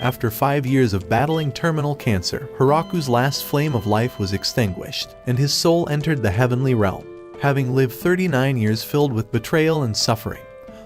After 5 years of battling terminal cancer, Hiraku's last flame of life was extinguished, and his soul entered the heavenly realm. Having lived 39 years filled with betrayal and suffering,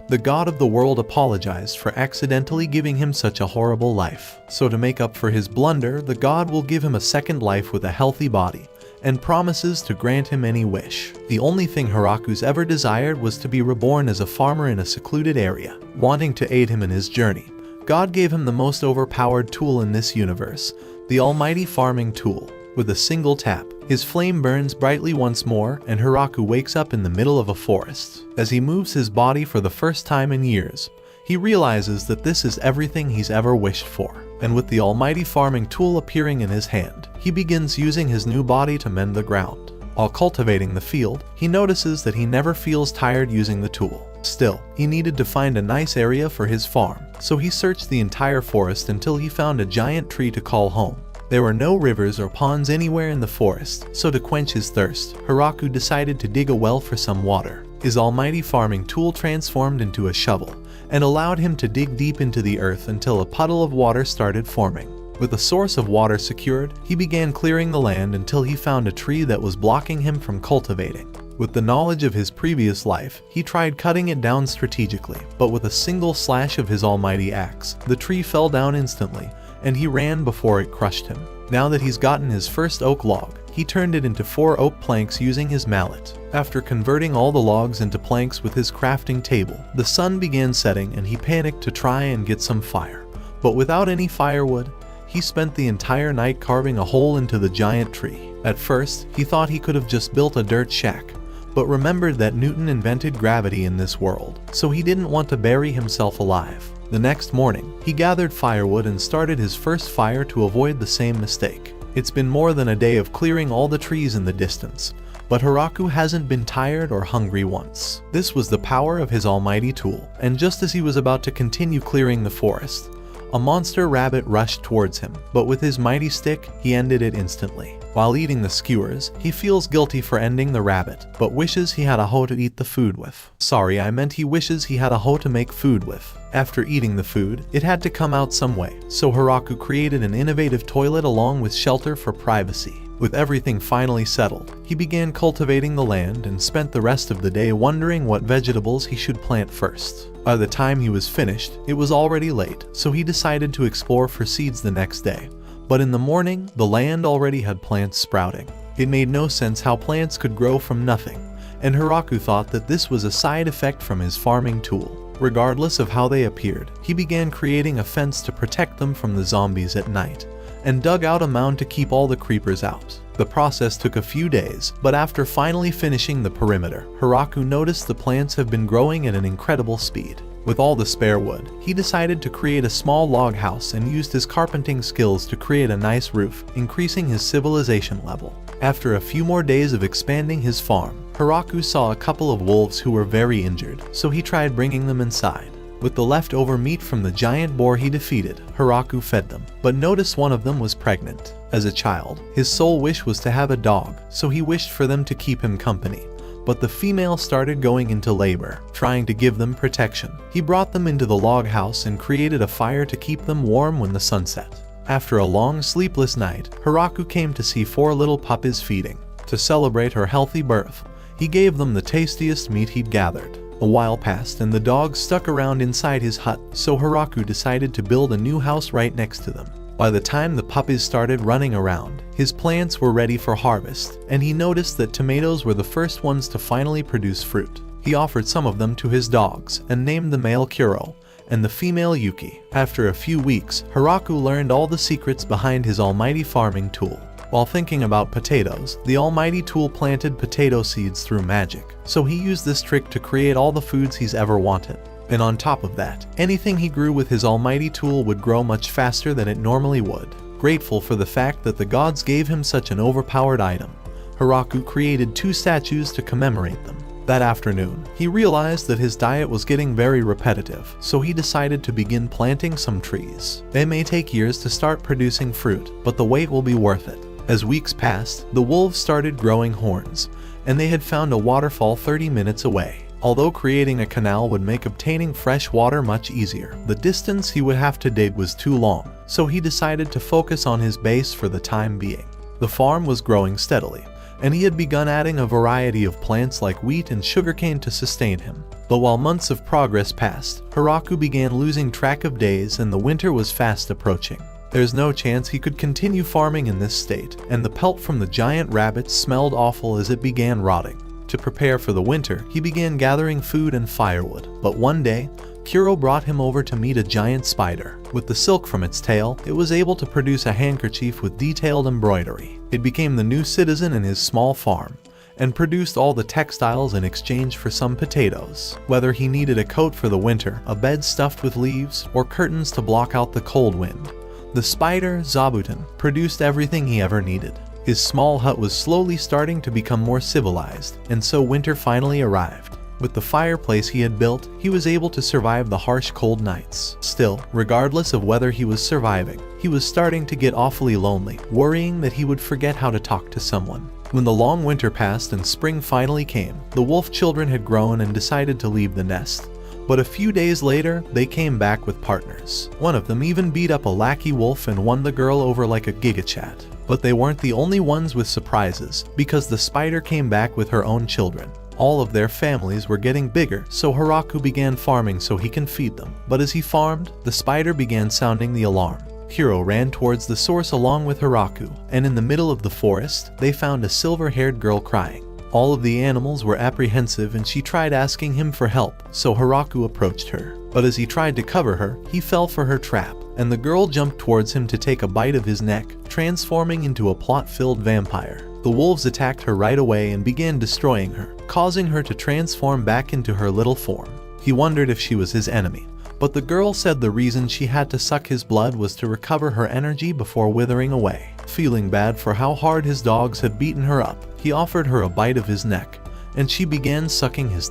the god of the world apologized for accidentally giving him such a horrible life. So to make up for his blunder, the god will give him a second life with a healthy body, and promises to grant him any wish. The only thing Hiraku's ever desired was to be reborn as a farmer in a secluded area. Wanting to aid him in his journey, God gave him the most overpowered tool in this universe, the almighty farming tool. With a single tap, his flame burns brightly once more, and Hiraku wakes up in the middle of a forest. As he moves his body for the first time in years, he realizes that this is everything he's ever wished for. And with the almighty farming tool appearing in his hand, he begins using his new body to mend the ground. While cultivating the field, he notices that he never feels tired using the tool. Still, he needed to find a nice area for his farm, so he searched the entire forest until he found a giant tree to call home. There were no rivers or ponds anywhere in the forest, so to quench his thirst, Hiraku decided to dig a well for some water. His almighty farming tool transformed into a shovel, and allowed him to dig deep into the earth until a puddle of water started forming. With a source of water secured, he began clearing the land until he found a tree that was blocking him from cultivating. With the knowledge of his previous life, he tried cutting it down strategically, but with a single slash of his almighty axe, the tree fell down instantly, and he ran before it crushed him. Now that he's gotten his first oak log, he turned it into 4 oak planks using his mallet. After converting all the logs into planks with his crafting table, the sun began setting and he panicked to try and get some fire. But without any firewood, he spent the entire night carving a hole into the giant tree. At first, he thought he could have just built a dirt shack, but remembered that Newton invented gravity in this world, so he didn't want to bury himself alive. The next morning, he gathered firewood and started his first fire to avoid the same mistake. It's been more than a day of clearing all the trees in the distance, but Hiraku hasn't been tired or hungry once. This was the power of his almighty tool, and just as he was about to continue clearing the forest, a monster rabbit rushed towards him, but with his mighty stick, he ended it instantly. While eating the skewers, he feels guilty for ending the rabbit, but wishes he had a hoe to eat the food with. Sorry, I meant he wishes he had a hoe to make food with. After eating the food, it had to come out some way, so Hiraku created an innovative toilet along with shelter for privacy. With everything finally settled, he began cultivating the land and spent the rest of the day wondering what vegetables he should plant first. By the time he was finished, it was already late, so he decided to explore for seeds the next day. But in the morning, the land already had plants sprouting. It made no sense how plants could grow from nothing, and Hiraku thought that this was a side effect from his farming tool. Regardless of how they appeared, he began creating a fence to protect them from the zombies at night, and dug out a mound to keep all the creepers out. The process took a few days, but after finally finishing the perimeter, Hiraku noticed the plants have been growing at an incredible speed. With all the spare wood, he decided to create a small log house and used his carpenting skills to create a nice roof, increasing his civilization level. After a few more days of expanding his farm, Hiraku saw a couple of wolves who were very injured, so he tried bringing them inside. With the leftover meat from the giant boar he defeated, Hiraku fed them, but noticed one of them was pregnant. As a child, his sole wish was to have a dog, so he wished for them to keep him company. But the female started going into labor, trying to give them protection. He brought them into the log house and created a fire to keep them warm when the sun set. After a long sleepless night, Hiraku came to see 4 little puppies feeding. To celebrate her healthy birth, he gave them the tastiest meat he'd gathered. A while passed and the dogs stuck around inside his hut, so Hiraku decided to build a new house right next to them. By the time the puppies started running around, his plants were ready for harvest, and he noticed that tomatoes were the first ones to finally produce fruit. He offered some of them to his dogs, and named the male Kuro, and the female Yuki. After a few weeks, Hiraku learned all the secrets behind his almighty farming tool. While thinking about potatoes, the almighty tool planted potato seeds through magic, so he used this trick to create all the foods he's ever wanted. And on top of that, anything he grew with his almighty tool would grow much faster than it normally would. Grateful for the fact that the gods gave him such an overpowered item, Hiraku created 2 statues to commemorate them. That afternoon, he realized that his diet was getting very repetitive, so he decided to begin planting some trees. They may take years to start producing fruit, but the wait will be worth it. As weeks passed, the wolves started growing horns, and they had found a waterfall 30 minutes away. Although creating a canal would make obtaining fresh water much easier, the distance he would have to dig was too long, so he decided to focus on his base for the time being. The farm was growing steadily, and he had begun adding a variety of plants like wheat and sugarcane to sustain him. But while months of progress passed, Hiraku began losing track of days and the winter was fast approaching. There's no chance he could continue farming in this state, and the pelt from the giant rabbits smelled awful as it began rotting. To prepare for the winter, he began gathering food and firewood, but one day, Kuro brought him over to meet a giant spider. With the silk from its tail, it was able to produce a handkerchief with detailed embroidery. It became the new citizen in his small farm, and produced all the textiles in exchange for some potatoes. Whether he needed a coat for the winter, a bed stuffed with leaves, or curtains to block out the cold wind, the spider, Zabuton, produced everything he ever needed. His small hut was slowly starting to become more civilized, and so winter finally arrived. With the fireplace he had built, he was able to survive the harsh cold nights. Still, regardless of whether he was surviving, he was starting to get awfully lonely, worrying that he would forget how to talk to someone. When the long winter passed and spring finally came, the wolf children had grown and decided to leave the nest. But a few days later, they came back with partners. One of them even beat up a lackey wolf and won the girl over like a gigachat. But they weren't the only ones with surprises, because the spider came back with her own children. All of their families were getting bigger, so Hiraku began farming so he can feed them. But as he farmed, the spider began sounding the alarm. Hiro ran towards the source along with Hiraku, and in the middle of the forest, they found a silver-haired girl crying. All of the animals were apprehensive and she tried asking him for help, so Hiraku approached her. But as he tried to cover her, he fell for her trap, and the girl jumped towards him to take a bite of his neck, transforming into a plot-filled vampire. The wolves attacked her right away and began destroying her, causing her to transform back into her little form. He wondered if she was his enemy, but the girl said the reason she had to suck his blood was to recover her energy before withering away. Feeling bad for how hard his dogs had beaten her up, he offered her a bite of his neck, and she began sucking his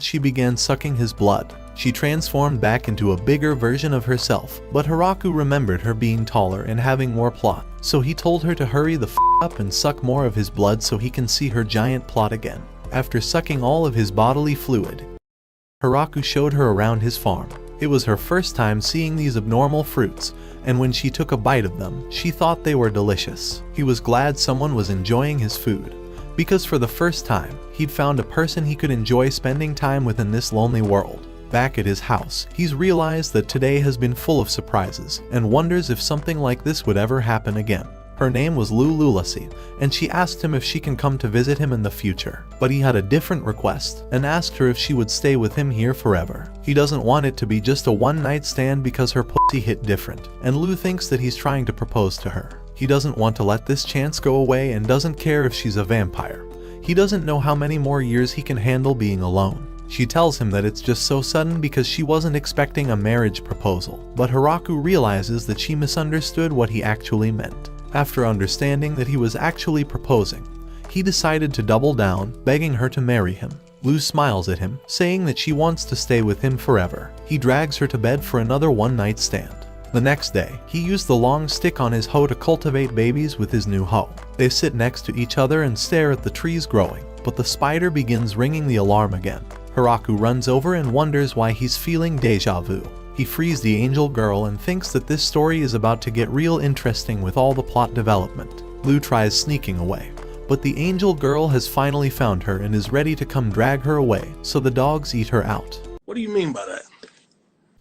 she began sucking his blood. She transformed back into a bigger version of herself, but Hiraku remembered her being taller and having more plot, so he told her to hurry the up and suck more of his blood so he can see her giant plot again. After sucking all of his bodily fluid, Hiraku showed her around his farm. It was her first time seeing these abnormal fruits, and when she took a bite of them, she thought they were delicious. He was glad someone was enjoying his food, because for the first time, he'd found a person he could enjoy spending time with in this lonely world. Back at his house, he's realized that today has been full of surprises, and wonders if something like this would ever happen again. Her name was Lululasi, and she asked him if she can come to visit him in the future. But he had a different request, and asked her if she would stay with him here forever. He doesn't want it to be just a one-night stand because her pussy hit different, and Lu thinks that he's trying to propose to her. He doesn't want to let this chance go away and doesn't care if she's a vampire. He doesn't know how many more years he can handle being alone. She tells him that it's just so sudden because she wasn't expecting a marriage proposal, but Hiraku realizes that she misunderstood what he actually meant. After understanding that he was actually proposing, he decided to double down, begging her to marry him. Lu smiles at him, saying that she wants to stay with him forever. He drags her to bed for another one-night stand. The next day, he used the long stick on his hoe to cultivate babies with his new hoe. They sit next to each other and stare at the trees growing, but the spider begins ringing the alarm again. Hiraku runs over and wonders why he's feeling deja vu. He frees the angel girl and thinks that this story is about to get real interesting with all the plot development. Lu tries sneaking away, but the angel girl has finally found her and is ready to come drag her away, so the dogs eat her out. What do you mean by that?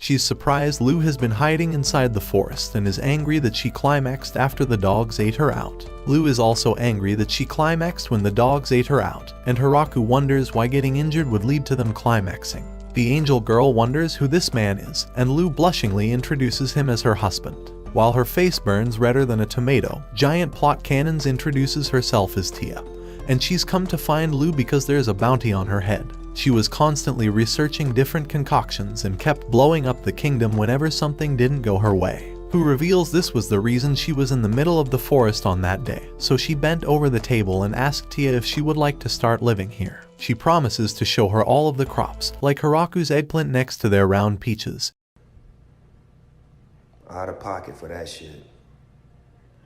She's surprised Lu has been hiding inside the forest and is angry that she climaxed after the dogs ate her out. Lu is also angry that she climaxed when the dogs ate her out, and Hiraku wonders why getting injured would lead to them climaxing. The angel girl wonders who this man is, and Lu blushingly introduces him as her husband. While her face burns redder than a tomato, Giant Plot Cannons introduces herself as Tia, and she's come to find Lu because there's a bounty on her head. She was constantly researching different concoctions and kept blowing up the kingdom whenever something didn't go her way. Who reveals this was the reason she was in the middle of the forest on that day, so she bent over the table and asked Tia if she would like to start living here. She promises to show her all of the crops, like Hiraku's eggplant next to their round peaches. Out of pocket for that shit.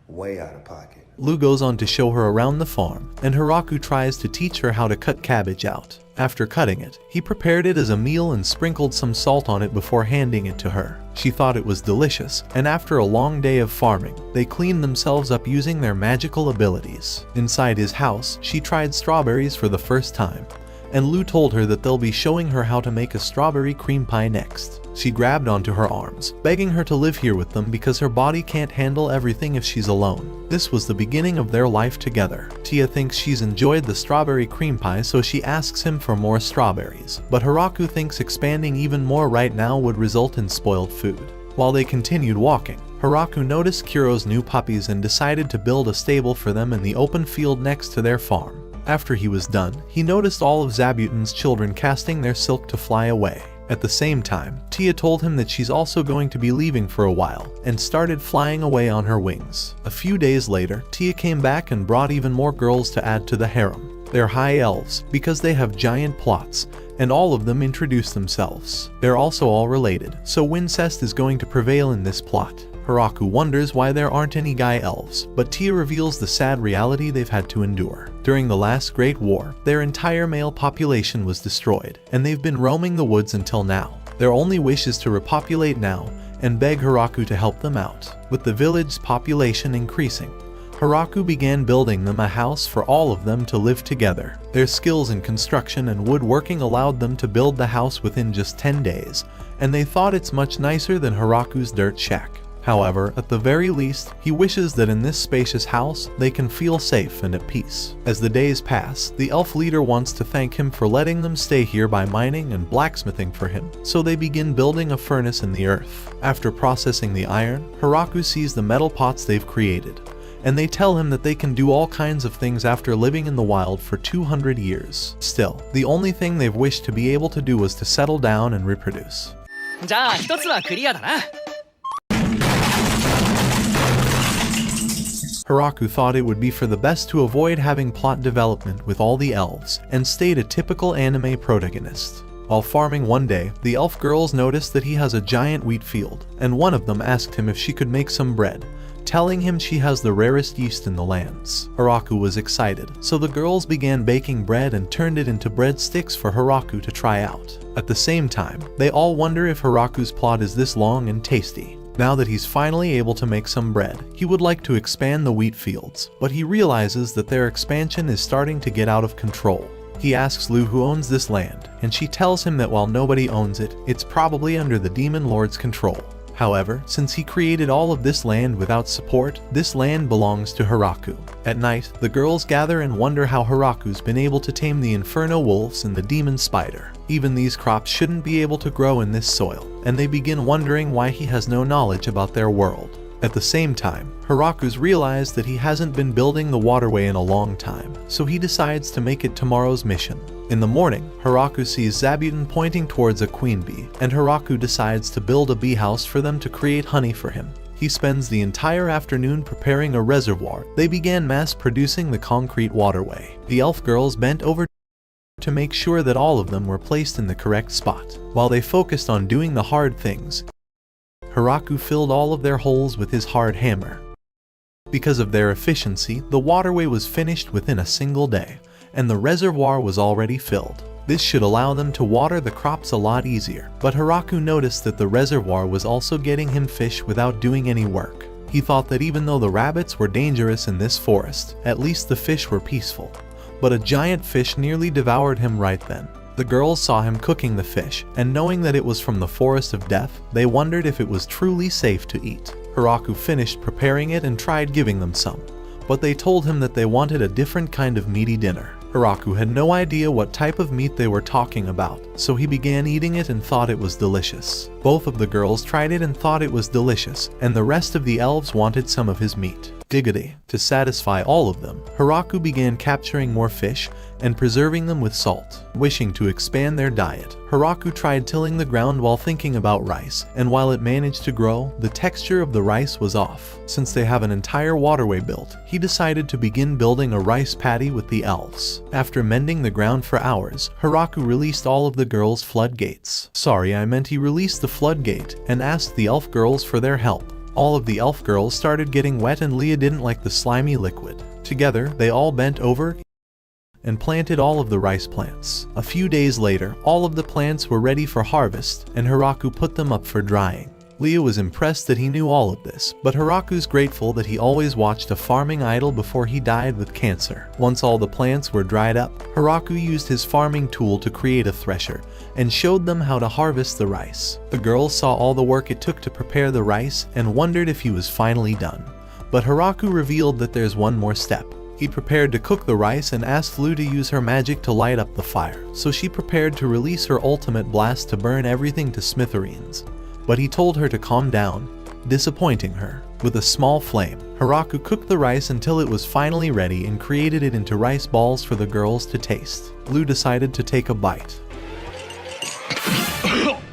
way out of pocket. Lu goes on to show her around the farm, and Hiraku tries to teach her how to cut cabbage out. After cutting it, he prepared it as a meal and sprinkled some salt on it before handing it to her. She thought it was delicious, and after a long day of farming, they cleaned themselves up using their magical abilities. Inside his house, she tried strawberries for the first time, and Lu told her that they'll be showing her how to make a strawberry cream pie next. She grabbed onto her arms, begging her to live here with them because her body can't handle everything if she's alone. This was the beginning of their life together. Tia thinks she's enjoyed the strawberry cream pie, so she asks him for more strawberries. But Hiraku thinks expanding even more right now would result in spoiled food. While they continued walking, Hiraku noticed Kuro's new puppies and decided to build a stable for them in the open field next to their farm. After he was done, he noticed all of Zabuton's children casting their silk to fly away. At the same time, Tia told him that she's also going to be leaving for a while, and started flying away on her wings. A few days later, Tia came back and brought even more girls to add to the harem. They're high elves, because they have giant plots, and all of them introduce themselves. They're also all related, so incest is going to prevail in this plot. Hiraku wonders why there aren't any guy elves, but Tia reveals the sad reality they've had to endure. During the last Great War, their entire male population was destroyed, and they've been roaming the woods until now. Their only wish is to repopulate now, and beg Hiraku to help them out. With the village's population increasing, Hiraku began building them a house for all of them to live together. Their skills in construction and woodworking allowed them to build the house within just 10 days, and they thought it's much nicer than Hiraku's dirt shack. However, at the very least, he wishes that in this spacious house, they can feel safe and at peace. As the days pass, the elf leader wants to thank him for letting them stay here by mining and blacksmithing for him, so they begin building a furnace in the earth. After processing the iron, Hiraku sees the metal pots they've created, and they tell him that they can do all kinds of things after living in the wild for 200 years. Still, the only thing they've wished to be able to do was to settle down and reproduce. じゃあ一つはクリアだな。Hiraku thought it would be for the best to avoid having plot development with all the elves, and stayed a typical anime protagonist. While farming one day, the elf girls noticed that he has a giant wheat field, and one of them asked him if she could make some bread, telling him she has the rarest yeast in the lands. Hiraku was excited, so the girls began baking bread and turned it into breadsticks for Hiraku to try out. At the same time, they all wonder if Hiraku's plot is this long and tasty. Now that he's finally able to make some bread, he would like to expand the wheat fields, but he realizes that their expansion is starting to get out of control. He asks Lu who owns this land, and she tells him that while nobody owns it, it's probably under the Demon Lord's control. However, since he created all of this land without support, this land belongs to Hiraku. At night, the girls gather and wonder how Hiraku's been able to tame the Inferno Wolves and the Demon Spider. Even these crops shouldn't be able to grow in this soil, and they begin wondering why he has no knowledge about their world. At the same time, Hiraku's realized that he hasn't been building the waterway in a long time, so he decides to make it tomorrow's mission. In the morning, Hiraku sees Zabuton pointing towards a queen bee, and Hiraku decides to build a bee house for them to create honey for him. He spends the entire afternoon preparing a reservoir. They began mass-producing the concrete waterway. The elf girls bent over to make sure that all of them were placed in the correct spot. While they focused on doing the hard things, Hiraku filled all of their holes with his hard hammer. Because of their efficiency, the waterway was finished within a single day, and the reservoir was already filled. This should allow them to water the crops a lot easier, but Hiraku noticed that the reservoir was also getting him fish without doing any work. He thought that even though the rabbits were dangerous in this forest, at least the fish were peaceful. But a giant fish nearly devoured him right then. The girls saw him cooking the fish, and knowing that it was from the Forest of Death, they wondered if it was truly safe to eat. Hiraku finished preparing it and tried giving them some, but they told him that they wanted a different kind of meaty dinner. Hiraku had no idea what type of meat they were talking about, so he began eating it and thought it was delicious. Both of the girls tried it and thought it was delicious, and the rest of the elves wanted some of his meat. Diggity. To satisfy all of them, Hiraku began capturing more fish and preserving them with salt. Wishing to expand their diet, Hiraku tried tilling the ground while thinking about rice, and while it managed to grow, the texture of the rice was off. Since they have an entire waterway built, he decided to begin building a rice paddy with the elves. After mending the ground for hours, Hiraku released all of the girls' floodgates. Sorry, I meant he released the floodgate and asked the elf girls for their help. All of the elf girls started getting wet and Leah didn't like the slimy liquid. Together, they all bent over and planted all of the rice plants. A few days later, all of the plants were ready for harvest, and Hiraku put them up for drying. Leah was impressed that he knew all of this, but Hiraku's grateful that he always watched a farming idol before he died with cancer. Once all the plants were dried up, Hiraku used his farming tool to create a thresher, and showed them how to harvest the rice. The girls saw all the work it took to prepare the rice, and wondered if he was finally done. But Hiraku revealed that there's one more step. He prepared to cook the rice and asked Lu to use her magic to light up the fire, so she prepared to release her ultimate blast to burn everything to smithereens. But he told her to calm down, disappointing her. With a small flame, Hiraku cooked the rice until it was finally ready and created it into rice balls for the girls to taste. Lu decided to take a bite.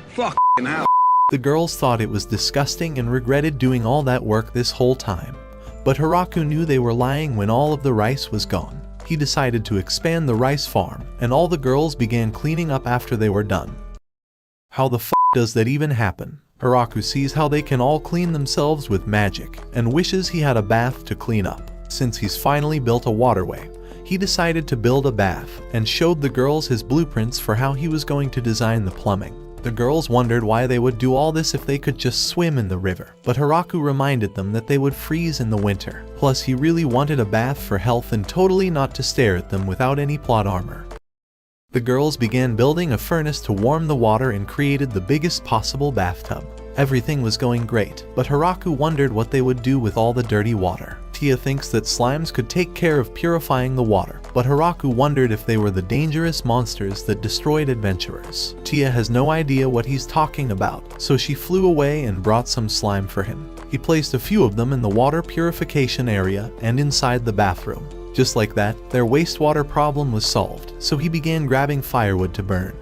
Fucking hell. The girls thought it was disgusting and regretted doing all that work this whole time. But Hiraku knew they were lying when all of the rice was gone. He decided to expand the rice farm, and all the girls began cleaning up after they were done. How the f does that even happen? Hiraku sees how they can all clean themselves with magic, and wishes he had a bath to clean up. Since he's finally built a waterway, he decided to build a bath, and showed the girls his blueprints for how he was going to design the plumbing. The girls wondered why they would do all this if they could just swim in the river, but Hiraku reminded them that they would freeze in the winter. Plus, he really wanted a bath for health and totally not to stare at them without any plot armor. The girls began building a furnace to warm the water and created the biggest possible bathtub. Everything was going great, but Hiraku wondered what they would do with all the dirty water. Tia thinks that slimes could take care of purifying the water, but Hiraku wondered if they were the dangerous monsters that destroyed adventurers. Tia has no idea what he's talking about, so she flew away and brought some slime for him. He placed a few of them in the water purification area and inside the bathroom. Just like that, their wastewater problem was solved, so he began grabbing firewood to burn.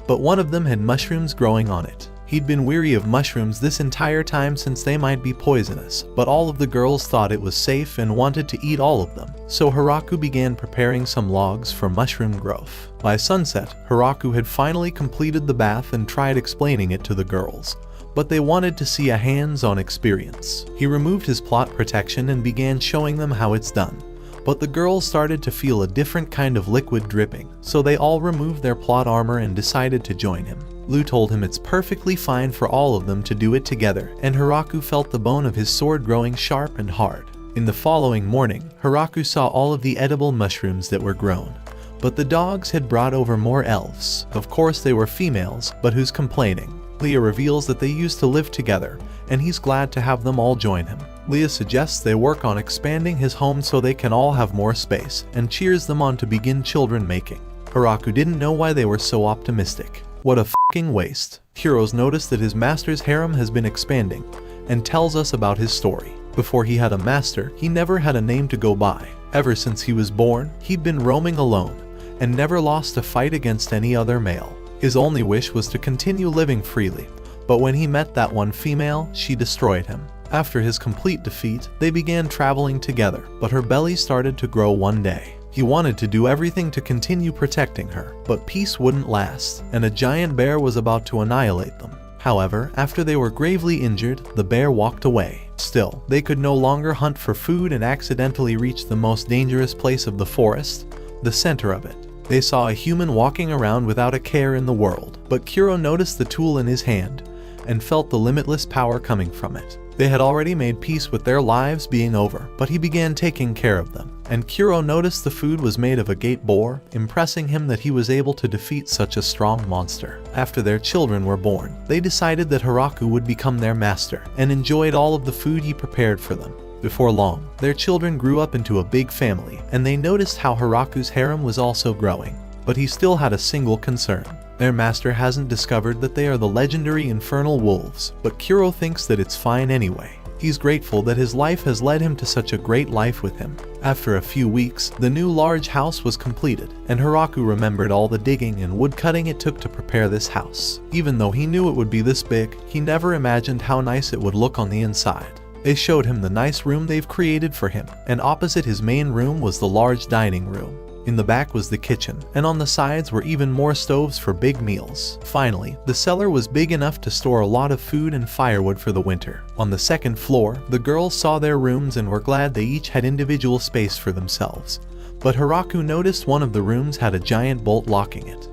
But one of them had mushrooms growing on it. He'd been weary of mushrooms this entire time since they might be poisonous, but all of the girls thought it was safe and wanted to eat all of them, so Hiraku began preparing some logs for mushroom growth. By sunset, Hiraku had finally completed the bath and tried explaining it to the girls, but they wanted to see a hands-on experience. He removed his plot protection and began showing them how it's done. But the girls started to feel a different kind of liquid dripping, so they all removed their plot armor and decided to join him. Lu told him it's perfectly fine for all of them to do it together, and Hiraku felt the bone of his sword growing sharp and hard. In the following morning, Hiraku saw all of the edible mushrooms that were grown. But the dogs had brought over more elves. Of course they were females, but who's complaining? Leah reveals that they used to live together, and he's glad to have them all join him. Leah suggests they work on expanding his home so they can all have more space, and cheers them on to begin children making. Hiraku didn't know why they were so optimistic. What a f***ing waste. Kuro's noticed that his master's harem has been expanding, and tells us about his story. Before he had a master, he never had a name to go by. Ever since he was born, he'd been roaming alone, and never lost a fight against any other male. His only wish was to continue living freely, but when he met that one female, she destroyed him. After his complete defeat, they began traveling together, but her belly started to grow one day. He wanted to do everything to continue protecting her, but peace wouldn't last, and a giant bear was about to annihilate them. However, after they were gravely injured, the bear walked away. Still, they could no longer hunt for food and accidentally reached the most dangerous place of the forest, the center of it. They saw a human walking around without a care in the world, but Kuro noticed the tool in his hand and felt the limitless power coming from it. They had already made peace with their lives being over, but he began taking care of them. And Kuro noticed the food was made of a gate boar, impressing him that he was able to defeat such a strong monster. After their children were born, they decided that Hiraku would become their master, and enjoyed all of the food he prepared for them. Before long, their children grew up into a big family, and they noticed how Hiraku's harem was also growing. But he still had a single concern. Their master hasn't discovered that they are the legendary infernal wolves, but Kuro thinks that it's fine anyway. He's grateful that his life has led him to such a great life with him. After a few weeks, the new large house was completed, and Hiraku remembered all the digging and wood cutting it took to prepare this house. Even though he knew it would be this big, he never imagined how nice it would look on the inside. They showed him the nice room they've created for him, and opposite his main room was the large dining room. In the back was the kitchen, and on the sides were even more stoves for big meals. Finally, the cellar was big enough to store a lot of food and firewood for the winter. On the second floor, the girls saw their rooms and were glad they each had individual space for themselves. But Hiraku noticed one of the rooms had a giant bolt locking it.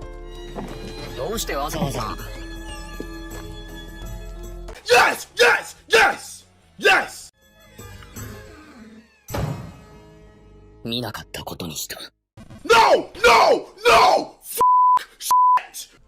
Yes! Yes! Yes! Yes! 見なかったことにした。 No! No! No!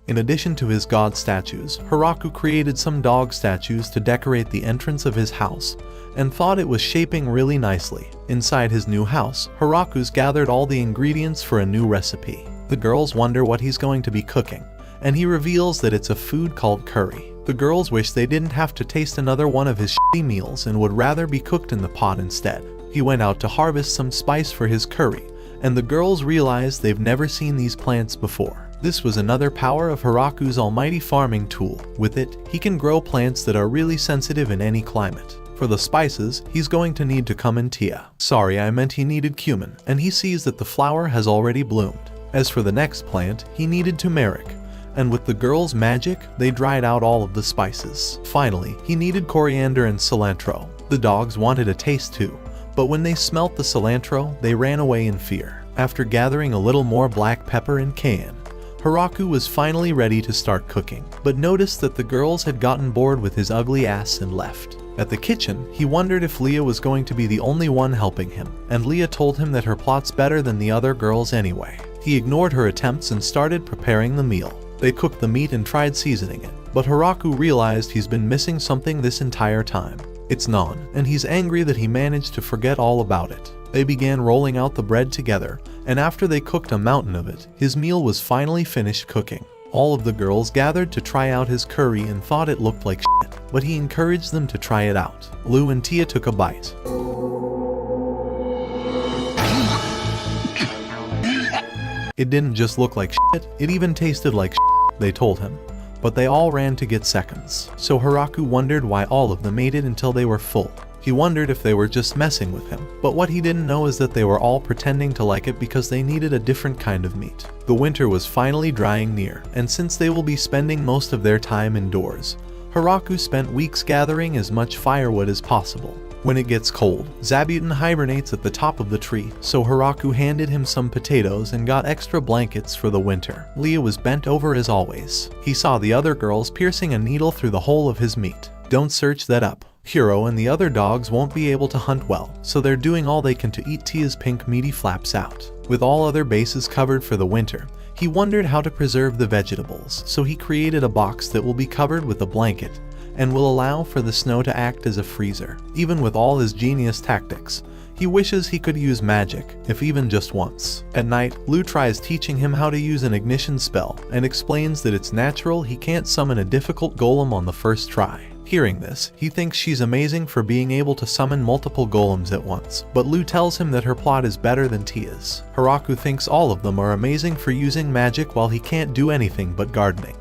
In addition to his god statues, Hiraku created some dog statues to decorate the entrance of his house, and thought it was shaping really nicely. Inside his new house, Hiraku's gathered all the ingredients for a new recipe. The girls wonder what he's going to be cooking, and he reveals that it's a food called curry. The girls wish they didn't have to taste another one of his shitty meals and would rather be cooked in the pot instead. He went out to harvest some spice for his curry, and the girls realized they've never seen these plants before. This was another power of Hiraku's almighty farming tool. With it, he can grow plants that are really sensitive in any climate. For the spices, he's going to need to cumin tea. Sorry, I meant he needed cumin, and he sees that the flower has already bloomed. As for the next plant, he needed turmeric, and with the girls' magic, they dried out all of the spices. Finally, he needed coriander and cilantro. The dogs wanted a taste too, but when they smelt the cilantro, they ran away in fear. After gathering a little more black pepper and cayenne, Hiraku was finally ready to start cooking, but noticed that the girls had gotten bored with his ugly ass and left. At the kitchen, he wondered if Leah was going to be the only one helping him, and Leah told him that her plot's better than the other girls anyway. He ignored her attempts and started preparing the meal. They cooked the meat and tried seasoning it, but Hiraku realized he's been missing something this entire time. It's naan, and he's angry that he managed to forget all about it. They began rolling out the bread together, and after they cooked a mountain of it, his meal was finally finished cooking. All of the girls gathered to try out his curry and thought it looked like shit, but he encouraged them to try it out. Lou and Tia took a bite. It didn't just look like shit, it even tasted like shit, they told him. But they all ran to get seconds, so Hiraku wondered why all of them ate it until they were full. He wondered if they were just messing with him, but what he didn't know is that they were all pretending to like it because they needed a different kind of meat. The winter was finally drawing near, and since they will be spending most of their time indoors, Hiraku spent weeks gathering as much firewood as possible. When it gets cold, Zabuton hibernates at the top of the tree, so Hiraku handed him some potatoes and got extra blankets for the winter. Leah was bent over as always. He saw the other girls piercing a needle through the hole of his meat. Don't search that up. Hiro and the other dogs won't be able to hunt well, so they're doing all they can to eat Tia's pink meaty flaps out. With all other bases covered for the winter, he wondered how to preserve the vegetables, so he created a box that will be covered with a blanket and will allow for the snow to act as a freezer. Even with all his genius tactics, he wishes he could use magic, if even just once. At night, Lou tries teaching him how to use an ignition spell and explains that it's natural he can't summon a difficult golem on the first try. Hearing this, he thinks she's amazing for being able to summon multiple golems at once, but Lou tells him that her plot is better than Tia's. Hiraku thinks all of them are amazing for using magic while he can't do anything but gardening.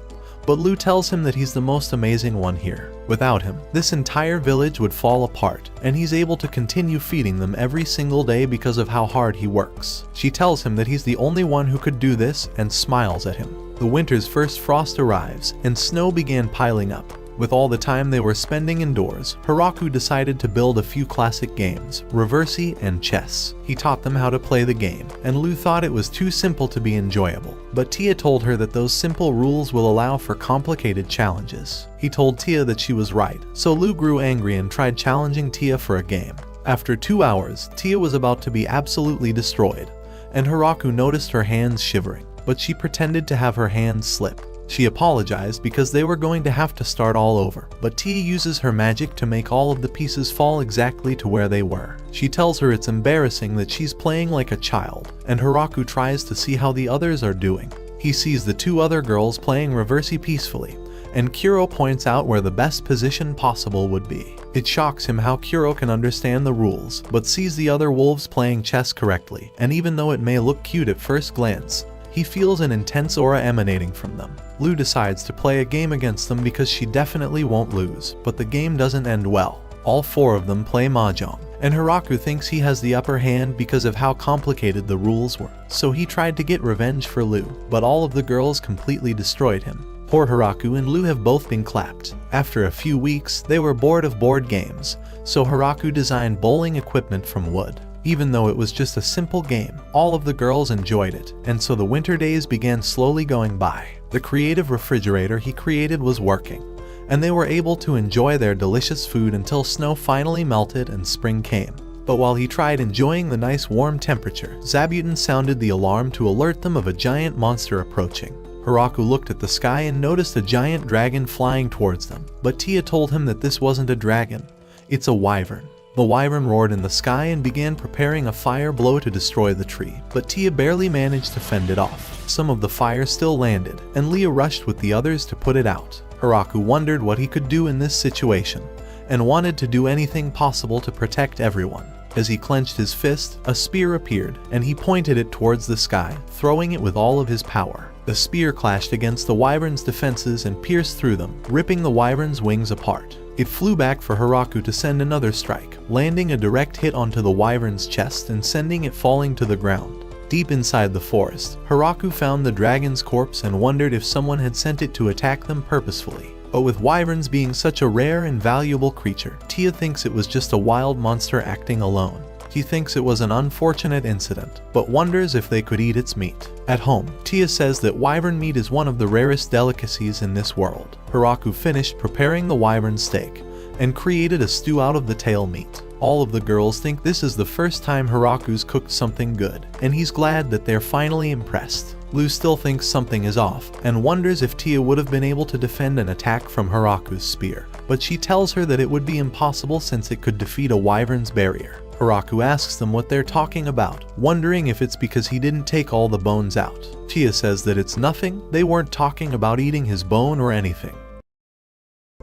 But Lou tells him that he's the most amazing one here. Without him, this entire village would fall apart, and he's able to continue feeding them every single day because of how hard he works. She tells him that he's the only one who could do this and smiles at him. The winter's first frost arrives, and snow began piling up. With all the time they were spending indoors, Hiraku decided to build a few classic games, reversi and chess. He taught them how to play the game, and Lou thought it was too simple to be enjoyable. But Tia told her that those simple rules will allow for complicated challenges. He told Tia that she was right, so Lou grew angry and tried challenging Tia for a game. After 2 hours, Tia was about to be absolutely destroyed, and Hiraku noticed her hands shivering, but she pretended to have her hands slip. She apologized because they were going to have to start all over, but Tia uses her magic to make all of the pieces fall exactly to where they were. She tells her it's embarrassing that she's playing like a child, and Hiraku tries to see how the others are doing. He sees the 2 other girls playing reversi peacefully, and Kuro points out where the best position possible would be. It shocks him how Kuro can understand the rules, but sees the other wolves playing chess correctly, and even though it may look cute at first glance, he feels an intense aura emanating from them. Lou decides to play a game against them because she definitely won't lose, but the game doesn't end well. All 4 of them play mahjong, and Hiraku thinks he has the upper hand because of how complicated the rules were. So he tried to get revenge for Lu, but all of the girls completely destroyed him. Poor Hiraku and Lu have both been clapped. After a few weeks, they were bored of board games, so Hiraku designed bowling equipment from wood. Even though it was just a simple game, all of the girls enjoyed it, and so the winter days began slowly going by. The creative refrigerator he created was working, and they were able to enjoy their delicious food until snow finally melted and spring came. But while he tried enjoying the nice warm temperature, Zabuton sounded the alarm to alert them of a giant monster approaching. Hiraku looked at the sky and noticed a giant dragon flying towards them, but Tia told him that this wasn't a dragon, it's a wyvern. The wyvern roared in the sky and began preparing a fire blow to destroy the tree, but Tia barely managed to fend it off. Some of the fire still landed, and Leah rushed with the others to put it out. Hiraku wondered what he could do in this situation, and wanted to do anything possible to protect everyone. As he clenched his fist, a spear appeared, and he pointed it towards the sky, throwing it with all of his power. The spear clashed against the wyvern's defenses and pierced through them, ripping the wyvern's wings apart. It flew back for Hiraku to send another strike, landing a direct hit onto the wyvern's chest and sending it falling to the ground. Deep inside the forest, Hiraku found the dragon's corpse and wondered if someone had sent it to attack them purposefully. But with wyverns being such a rare and valuable creature, Tia thinks it was just a wild monster acting alone. He thinks it was an unfortunate incident, but wonders if they could eat its meat. At home, Tia says that wyvern meat is one of the rarest delicacies in this world. Hiraku finished preparing the wyvern steak and created a stew out of the tail meat. All of the girls think this is the first time Hiraku's cooked something good, and he's glad that they're finally impressed. Lu still thinks something is off, and wonders if Tia would have been able to defend an attack from Hiraku's spear, but she tells her that it would be impossible since it could defeat a wyvern's barrier. Hiraku asks them what they're talking about, wondering if it's because he didn't take all the bones out. Tia says that it's nothing, they weren't talking about eating his bone or anything.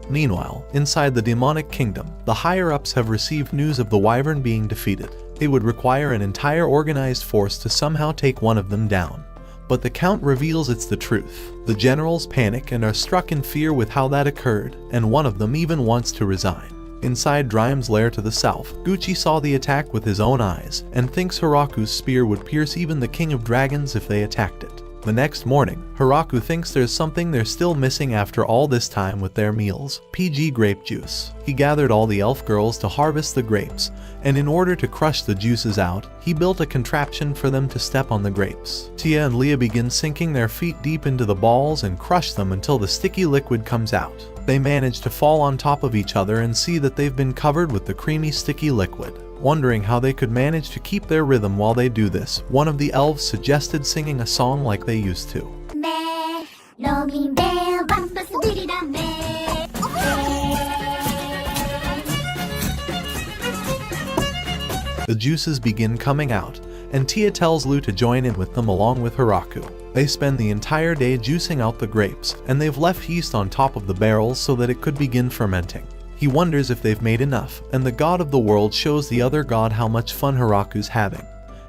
Meanwhile, inside the demonic kingdom, the higher-ups have received news of the wyvern being defeated. It would require an entire organized force to somehow take one of them down. But the count reveals it's the truth. The generals panic and are struck in fear with how that occurred, and one of them even wants to resign. Inside Drime's lair to the south, Gucci saw the attack with his own eyes, and thinks Hiraku's spear would pierce even the king of dragons if they attacked it. The next morning, Hiraku thinks there's something they're still missing after all this time with their meals: PG grape juice. He gathered all the elf girls to harvest the grapes, and in order to crush the juices out, he built a contraption for them to step on the grapes. Tia and Leah begin sinking their feet deep into the balls and crush them until the sticky liquid comes out. They manage to fall on top of each other and see that they've been covered with the creamy sticky liquid. Wondering how they could manage to keep their rhythm while they do this, one of the elves suggested singing a song like they used to. The juices begin coming out, and Tia tells Lu to join in with them along with Hiraku. They spend the entire day juicing out the grapes, and they've left yeast on top of the barrels so that it could begin fermenting. He wonders if they've made enough, and the god of the world shows the other god how much fun Hiraku's having,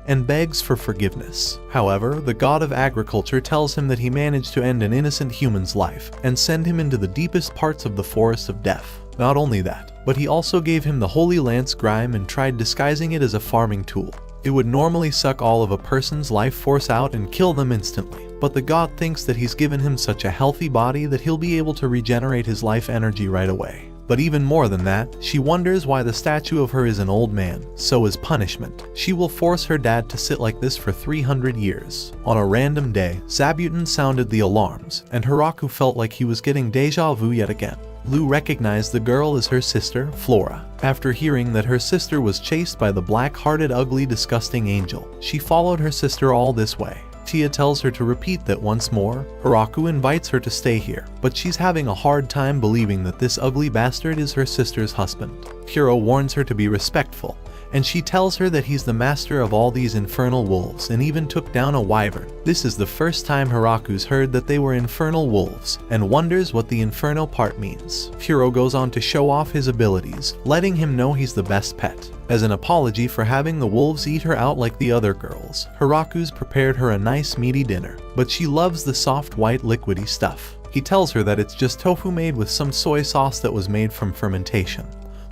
and begs for forgiveness. However, the god of agriculture tells him that he managed to end an innocent human's life, and send him into the deepest parts of the forest of death. Not only that, but he also gave him the holy lance grime and tried disguising it as a farming tool. It would normally suck all of a person's life force out and kill them instantly, but the god thinks that he's given him such a healthy body that he'll be able to regenerate his life energy right away. But even more than that, she wonders why the statue of her is an old man, so as punishment, she will force her dad to sit like this for 300 years. On a random day, Zabuton sounded the alarms, and Hiraku felt like he was getting deja vu yet again. Lu recognized the girl as her sister, Flora. After hearing that her sister was chased by the black-hearted, ugly, disgusting angel, she followed her sister all this way. Tia tells her to repeat that once more. Hiraku invites her to stay here, but she's having a hard time believing that this ugly bastard is her sister's husband. Hiro warns her to be respectful, and she tells her that he's the master of all these infernal wolves and even took down a wyvern. This is the first time Hiraku's heard that they were infernal wolves, and wonders what the inferno part means. Hiro goes on to show off his abilities, letting him know he's the best pet. As an apology for having the wolves eat her out like the other girls, Hiraku's prepared her a nice meaty dinner, but she loves the soft white liquidy stuff. He tells her that it's just tofu made with some soy sauce that was made from fermentation.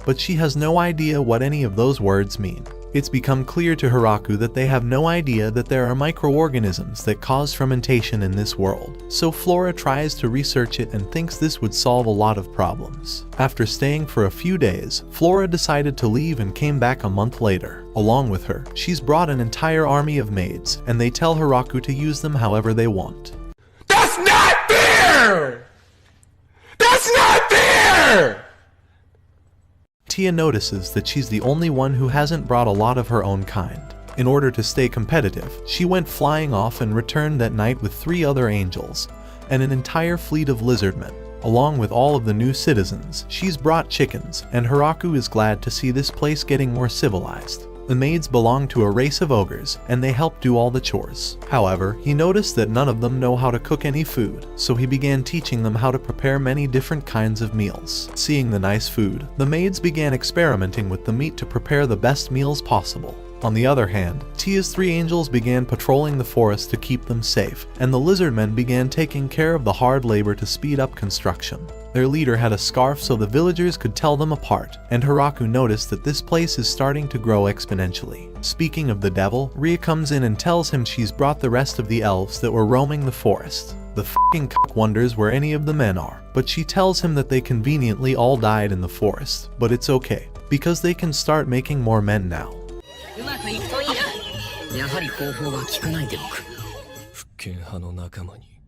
but she has no idea what any of those words mean. It's become clear to Hiraku that they have no idea that there are microorganisms that cause fermentation in this world, so Flora tries to research it and thinks this would solve a lot of problems. After staying for a few days, Flora decided to leave and came back a month later. Along with her, she's brought an entire army of maids, and they tell Hiraku to use them however they want. That's not fair! That's not fair! Tia notices that she's the only one who hasn't brought a lot of her own kind. In order to stay competitive, she went flying off and returned that night with 3 other angels and an entire fleet of lizardmen. Along with all of the new citizens, she's brought chickens, and Hiraku is glad to see this place getting more civilized. The maids belong to a race of ogres, and they help do all the chores. However, he noticed that none of them know how to cook any food, so he began teaching them how to prepare many different kinds of meals. Seeing the nice food, the maids began experimenting with the meat to prepare the best meals possible. On the other hand, Tia's 3 angels began patrolling the forest to keep them safe, and the lizardmen began taking care of the hard labor to speed up construction. Their leader had a scarf so the villagers could tell them apart, and Hiraku noticed that this place is starting to grow exponentially. Speaking of the devil, Ria comes in and tells him she's brought the rest of the elves that were roaming the forest. The f***ing cuck wonders where any of the men are, but she tells him that they conveniently all died in the forest, but it's okay, because they can start making more men now. うまくいくといいな。やはり方法は聞かないでおく。復権派の仲間に、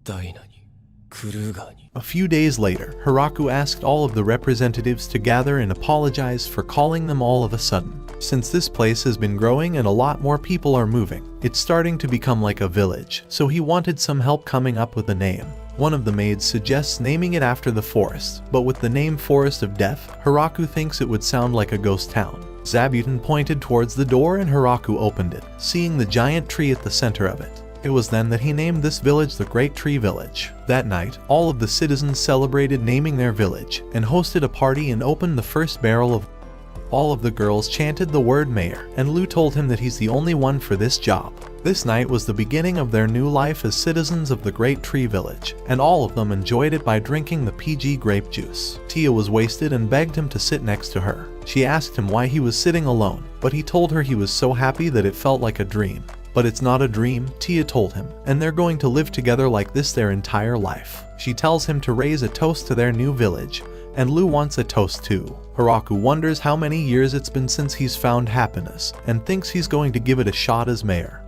ダイナに、クルーガーに。A few days later, Hiraku asked all of the representatives to gather and apologize for calling them all of a sudden. Since this place has been growing and a lot more people are moving, it's starting to become like a village, so he wanted some help coming up with a name. One of the maids suggests naming it after the forest, but with the name Forest of Death, Hiraku thinks it would sound like a ghost town. Zabuton pointed towards the door and Hiraku opened it, seeing the giant tree at the center of it. It was then that he named this village the Great Tree Village. That night, all of the citizens celebrated naming their village, and hosted a party and opened the first barrel of. All of the girls chanted the word mayor, and Lou told him that he's the only one for this job. This night was the beginning of their new life as citizens of the Great Tree Village, and all of them enjoyed it by drinking the PG grape juice. Tia was wasted and begged him to sit next to her. She asked him why he was sitting alone, but he told her he was so happy that it felt like a dream. But it's not a dream, Tia told him, and they're going to live together like this their entire life. She tells him to raise a toast to their new village, and Lou wants a toast too. Hiraku wonders how many years it's been since he's found happiness, and thinks he's going to give it a shot as mayor.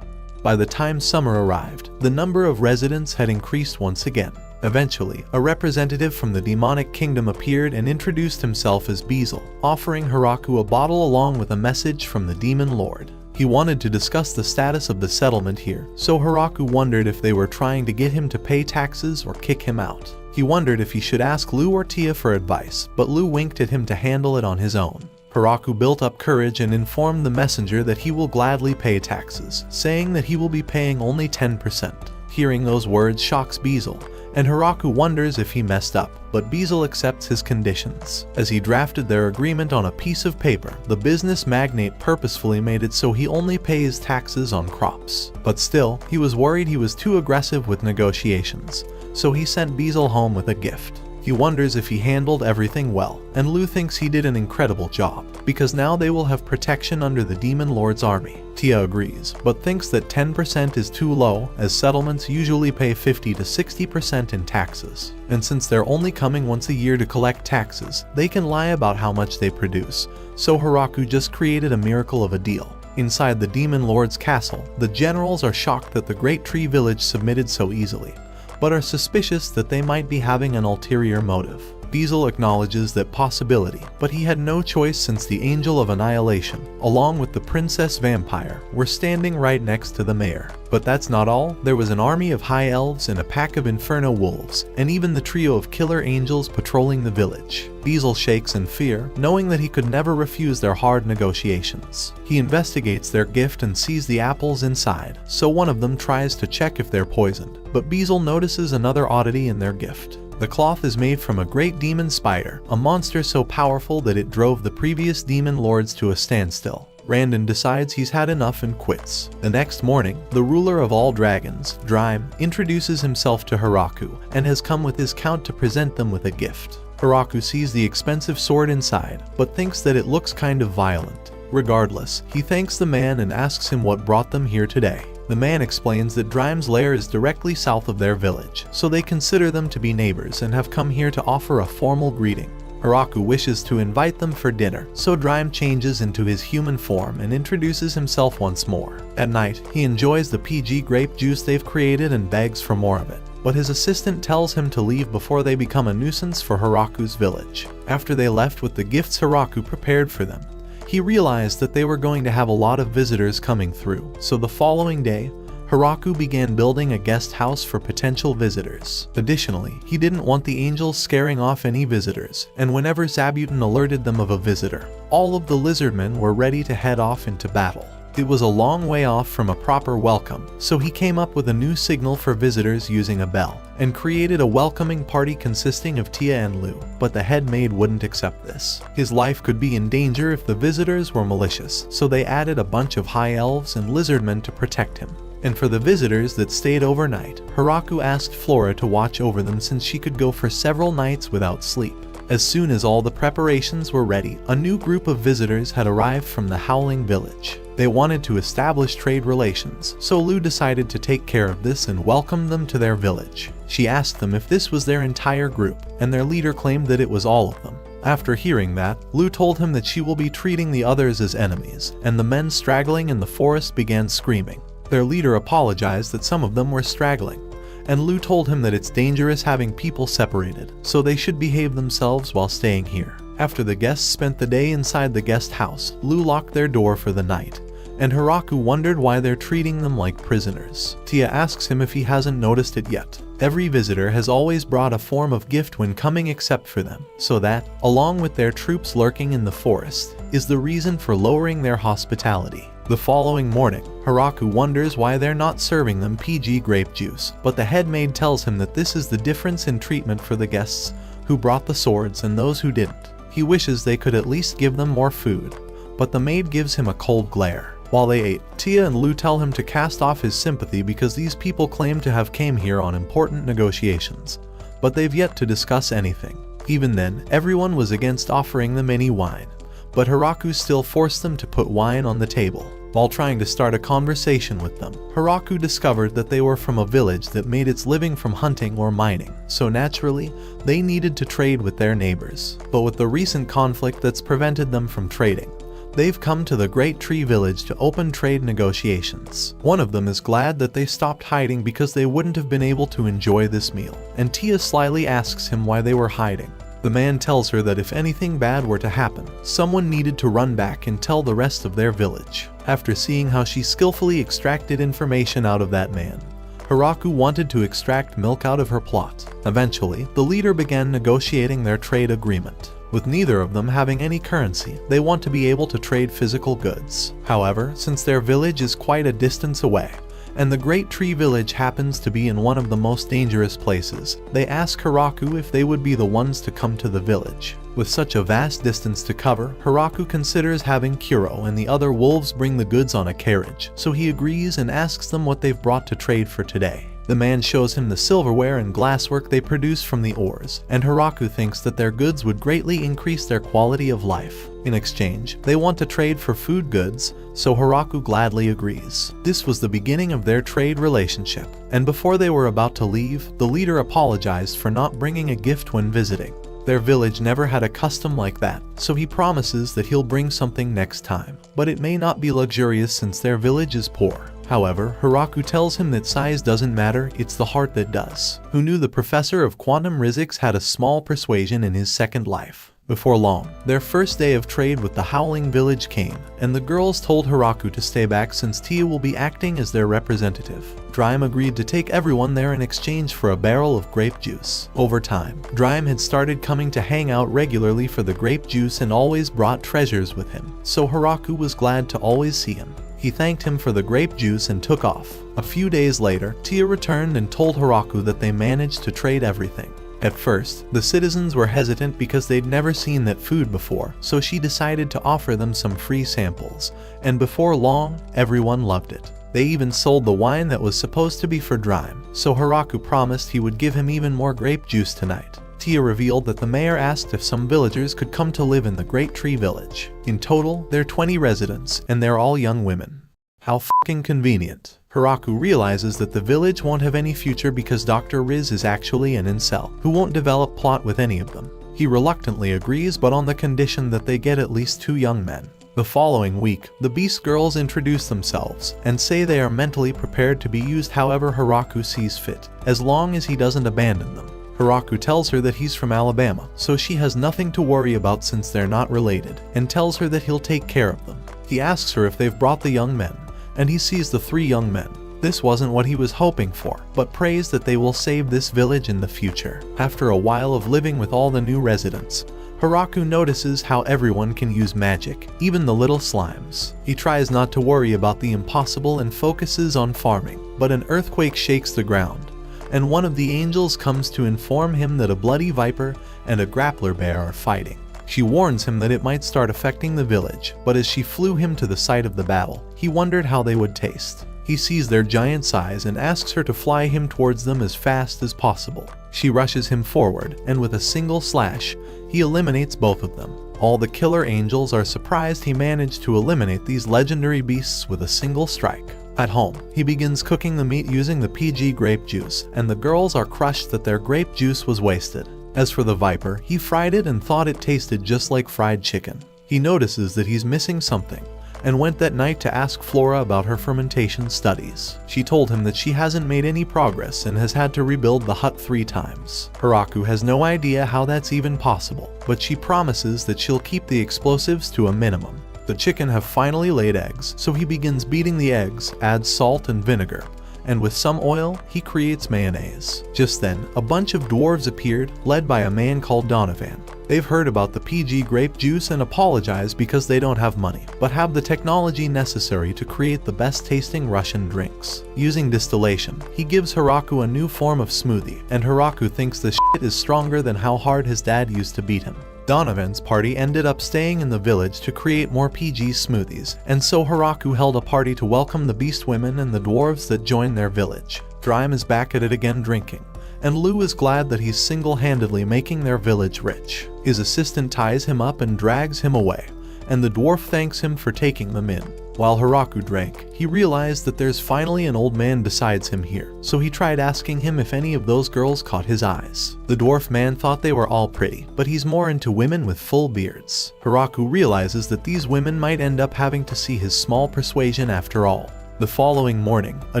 By the time summer arrived, the number of residents had increased once again. Eventually, a representative from the demonic kingdom appeared and introduced himself as Beezle, offering Hiraku a bottle along with a message from the demon lord. He wanted to discuss the status of the settlement here, so Hiraku wondered if they were trying to get him to pay taxes or kick him out. He wondered if he should ask Lou or Tia for advice, but Lou winked at him to handle it on his own. Hiraku built up courage and informed the messenger that he will gladly pay taxes, saying that he will be paying only 10%. Hearing those words shocks Beezle, and Hiraku wonders if he messed up, but Beezle accepts his conditions. As he drafted their agreement on a piece of paper, the business magnate purposefully made it so he only pays taxes on crops. But still, he was worried he was too aggressive with negotiations, so he sent Beezle home with a gift. He wonders if he handled everything well, and Lou thinks he did an incredible job, because now they will have protection under the Demon Lord's army. Tia agrees, but thinks that 10% is too low, as settlements usually pay 50 to 60% in taxes. And since they're only coming once a year to collect taxes, they can lie about how much they produce, so Hiraku just created a miracle of a deal. Inside the Demon Lord's castle, the generals are shocked that the Great Tree Village submitted so easily, but are suspicious that they might be having an ulterior motive. Beezle acknowledges that possibility, but he had no choice since the Angel of Annihilation, along with the Princess Vampire, were standing right next to the mayor. But that's not all. There was an army of high elves and a pack of inferno wolves, and even the trio of killer angels patrolling the village. Beezle shakes in fear, knowing that he could never refuse their hard negotiations. He investigates their gift and sees the apples inside, so one of them tries to check if they're poisoned, but Beezle notices another oddity in their gift. The cloth is made from a great demon spider, a monster so powerful that it drove the previous demon lords to a standstill. Randon decides he's had enough and quits. The next morning, the ruler of all dragons, Drime, introduces himself to Hiraku and has come with his count to present them with a gift. Hiraku sees the expensive sword inside, but thinks that it looks kind of violent. Regardless, he thanks the man and asks him what brought them here today. The man explains that Drime's lair is directly south of their village, so they consider them to be neighbors and have come here to offer a formal greeting. Hiraku wishes to invite them for dinner, so Drime changes into his human form and introduces himself once more. At night, he enjoys the PG grape juice they've created and begs for more of it, but his assistant tells him to leave before they become a nuisance for Hiraku's village. After they left with the gifts Hiraku prepared for them, he realized that they were going to have a lot of visitors coming through, so the following day, Hiraku began building a guest house for potential visitors. Additionally, he didn't want the angels scaring off any visitors, and whenever Zabuton alerted them of a visitor, all of the lizardmen were ready to head off into battle. It was a long way off from a proper welcome, so he came up with a new signal for visitors using a bell, and created a welcoming party consisting of Tia and Lu, but the head maid wouldn't accept this. His life could be in danger if the visitors were malicious, so they added a bunch of high elves and lizardmen to protect him. And for the visitors that stayed overnight, Hiraku asked Flora to watch over them since she could go for several nights without sleep. As soon as all the preparations were ready, a new group of visitors had arrived from the Howling Village. They wanted to establish trade relations, so Lu decided to take care of this and welcome them to their village. She asked them if this was their entire group, and their leader claimed that it was all of them. After hearing that, Lu told him that she will be treating the others as enemies, and the men straggling in the forest began screaming. Their leader apologized that some of them were straggling, and Lu told him that it's dangerous having people separated, so they should behave themselves while staying here. After the guests spent the day inside the guest house, Lu locked their door for the night, and Hiraku wondered why they're treating them like prisoners. Tia asks him if he hasn't noticed it yet. Every visitor has always brought a form of gift when coming except for them, so that, along with their troops lurking in the forest, is the reason for lowering their hospitality. The following morning, Hiraku wonders why they're not serving them PG grape juice, but the head maid tells him that this is the difference in treatment for the guests who brought the swords and those who didn't. He wishes they could at least give them more food, but the maid gives him a cold glare. While they ate, Tia and Lu tell him to cast off his sympathy because these people claim to have came here on important negotiations, but they've yet to discuss anything. Even then, everyone was against offering them any wine, but Hiraku still forced them to put wine on the table. While trying to start a conversation with them, Hiraku discovered that they were from a village that made its living from hunting or mining, so naturally, they needed to trade with their neighbors. But with the recent conflict that's prevented them from trading, they've come to the Great Tree Village to open trade negotiations. One of them is glad that they stopped hiding because they wouldn't have been able to enjoy this meal, and Tia slyly asks him why they were hiding. The man tells her that if anything bad were to happen, someone needed to run back and tell the rest of their village. After seeing how she skillfully extracted information out of that man, Hiraku wanted to extract milk out of her plot. Eventually, the leader began negotiating their trade agreement. With neither of them having any currency, they want to be able to trade physical goods. However, since their village is quite a distance away, and the Great Tree Village happens to be in one of the most dangerous places, they ask Hiraku if they would be the ones to come to the village. With such a vast distance to cover, Hiraku considers having Kuro and the other wolves bring the goods on a carriage, so he agrees and asks them what they've brought to trade for today. The man shows him the silverware and glasswork they produce from the ores, and Hiraku thinks that their goods would greatly increase their quality of life. In exchange, they want to trade for food goods, so Hiraku gladly agrees. This was the beginning of their trade relationship, and before they were about to leave, the leader apologized for not bringing a gift when visiting. Their village never had a custom like that, so he promises that he'll bring something next time, but it may not be luxurious since their village is poor. However, Hiraku tells him that size doesn't matter, it's the heart that does. Who knew the professor of quantum physics had a small persuasion in his second life? Before long, their first day of trade with the Howling Village came, and the girls told Hiraku to stay back since Tia will be acting as their representative. Drime agreed to take everyone there in exchange for a barrel of grape juice. Over time, Drime had started coming to hang out regularly for the grape juice and always brought treasures with him, so Hiraku was glad to always see him. He thanked him for the grape juice and took off. A few days later, Tia returned and told Hiraku that they managed to trade everything. At first, the citizens were hesitant because they'd never seen that food before, so she decided to offer them some free samples, and before long, everyone loved it. They even sold the wine that was supposed to be for Drime, so Hiraku promised he would give him even more grape juice tonight. Tia revealed that the mayor asked if some villagers could come to live in the Great Tree Village. In total, there are 20 residents, and they're all young women. How fucking convenient. Hiraku realizes that the village won't have any future because Dr. Riz is actually an incel, who won't develop plot with any of them. He reluctantly agrees, but on the condition that they get at least 2 young men. The following week, the Beast Girls introduce themselves and say they are mentally prepared to be used however Hiraku sees fit, as long as he doesn't abandon them. Hiraku tells her that he's from Alabama, so she has nothing to worry about since they're not related, and tells her that he'll take care of them. He asks her if they've brought the young men, and he sees the 3 young men. This wasn't what he was hoping for, but prays that they will save this village in the future. After a while of living with all the new residents, Hiraku notices how everyone can use magic, even the little slimes. He tries not to worry about the impossible and focuses on farming, but an earthquake shakes the ground, and one of the angels comes to inform him that a bloody viper and a grappler bear are fighting. She warns him that it might start affecting the village, but as she flew him to the site of the battle, he wondered how they would taste. He sees their giant size and asks her to fly him towards them as fast as possible. She rushes him forward, and with a single slash, he eliminates both of them. All the killer angels are surprised he managed to eliminate these legendary beasts with a single strike. At home, he begins cooking the meat using the PG grape juice, and the girls are crushed that their grape juice was wasted. As for the viper, he fried it and thought it tasted just like fried chicken. He notices that he's missing something, and went that night to ask Flora about her fermentation studies. She told him that she hasn't made any progress and has had to rebuild the hut 3 times. Hiraku has no idea how that's even possible, but she promises that she'll keep the explosives to a minimum. The chicken have finally laid eggs, so he begins beating the eggs, adds salt and vinegar, and with some oil, he creates mayonnaise. Just then, a bunch of dwarves appeared, led by a man called Donovan. They've heard about the PG grape juice and apologize because they don't have money, but have the technology necessary to create the best tasting Russian drinks. Using distillation, he gives Hiraku a new form of smoothie, and Hiraku thinks the shit is stronger than how hard his dad used to beat him. Donovan's party ended up staying in the village to create more PG smoothies, and so Hiraku held a party to welcome the beast women and the dwarves that joined their village. Drime is back at it again drinking, and Lou is glad that he's single-handedly making their village rich. His assistant ties him up and drags him away, and the dwarf thanks him for taking them in. While Hiraku drank, he realized that there's finally an old man besides him here, so he tried asking him if any of those girls caught his eyes. The dwarf man thought they were all pretty, but he's more into women with full beards. Hiraku realizes that these women might end up having to see his small persuasion after all. The following morning, a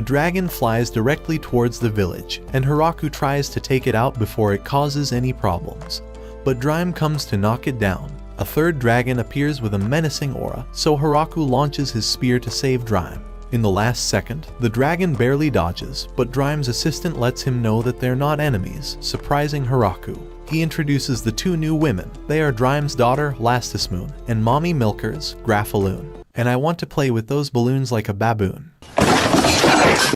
dragon flies directly towards the village, and Hiraku tries to take it out before it causes any problems. But Drime comes to knock it down. A third dragon appears with a menacing aura, so Hiraku launches his spear to save Drime. In the last second, the dragon barely dodges, but Drime's assistant lets him know that they're not enemies, surprising Hiraku. He introduces the 2 new women. They are Drime's daughter, Lastismoon, and Mommy Milker's, Graphaloon. And I want to play with those balloons like a baboon.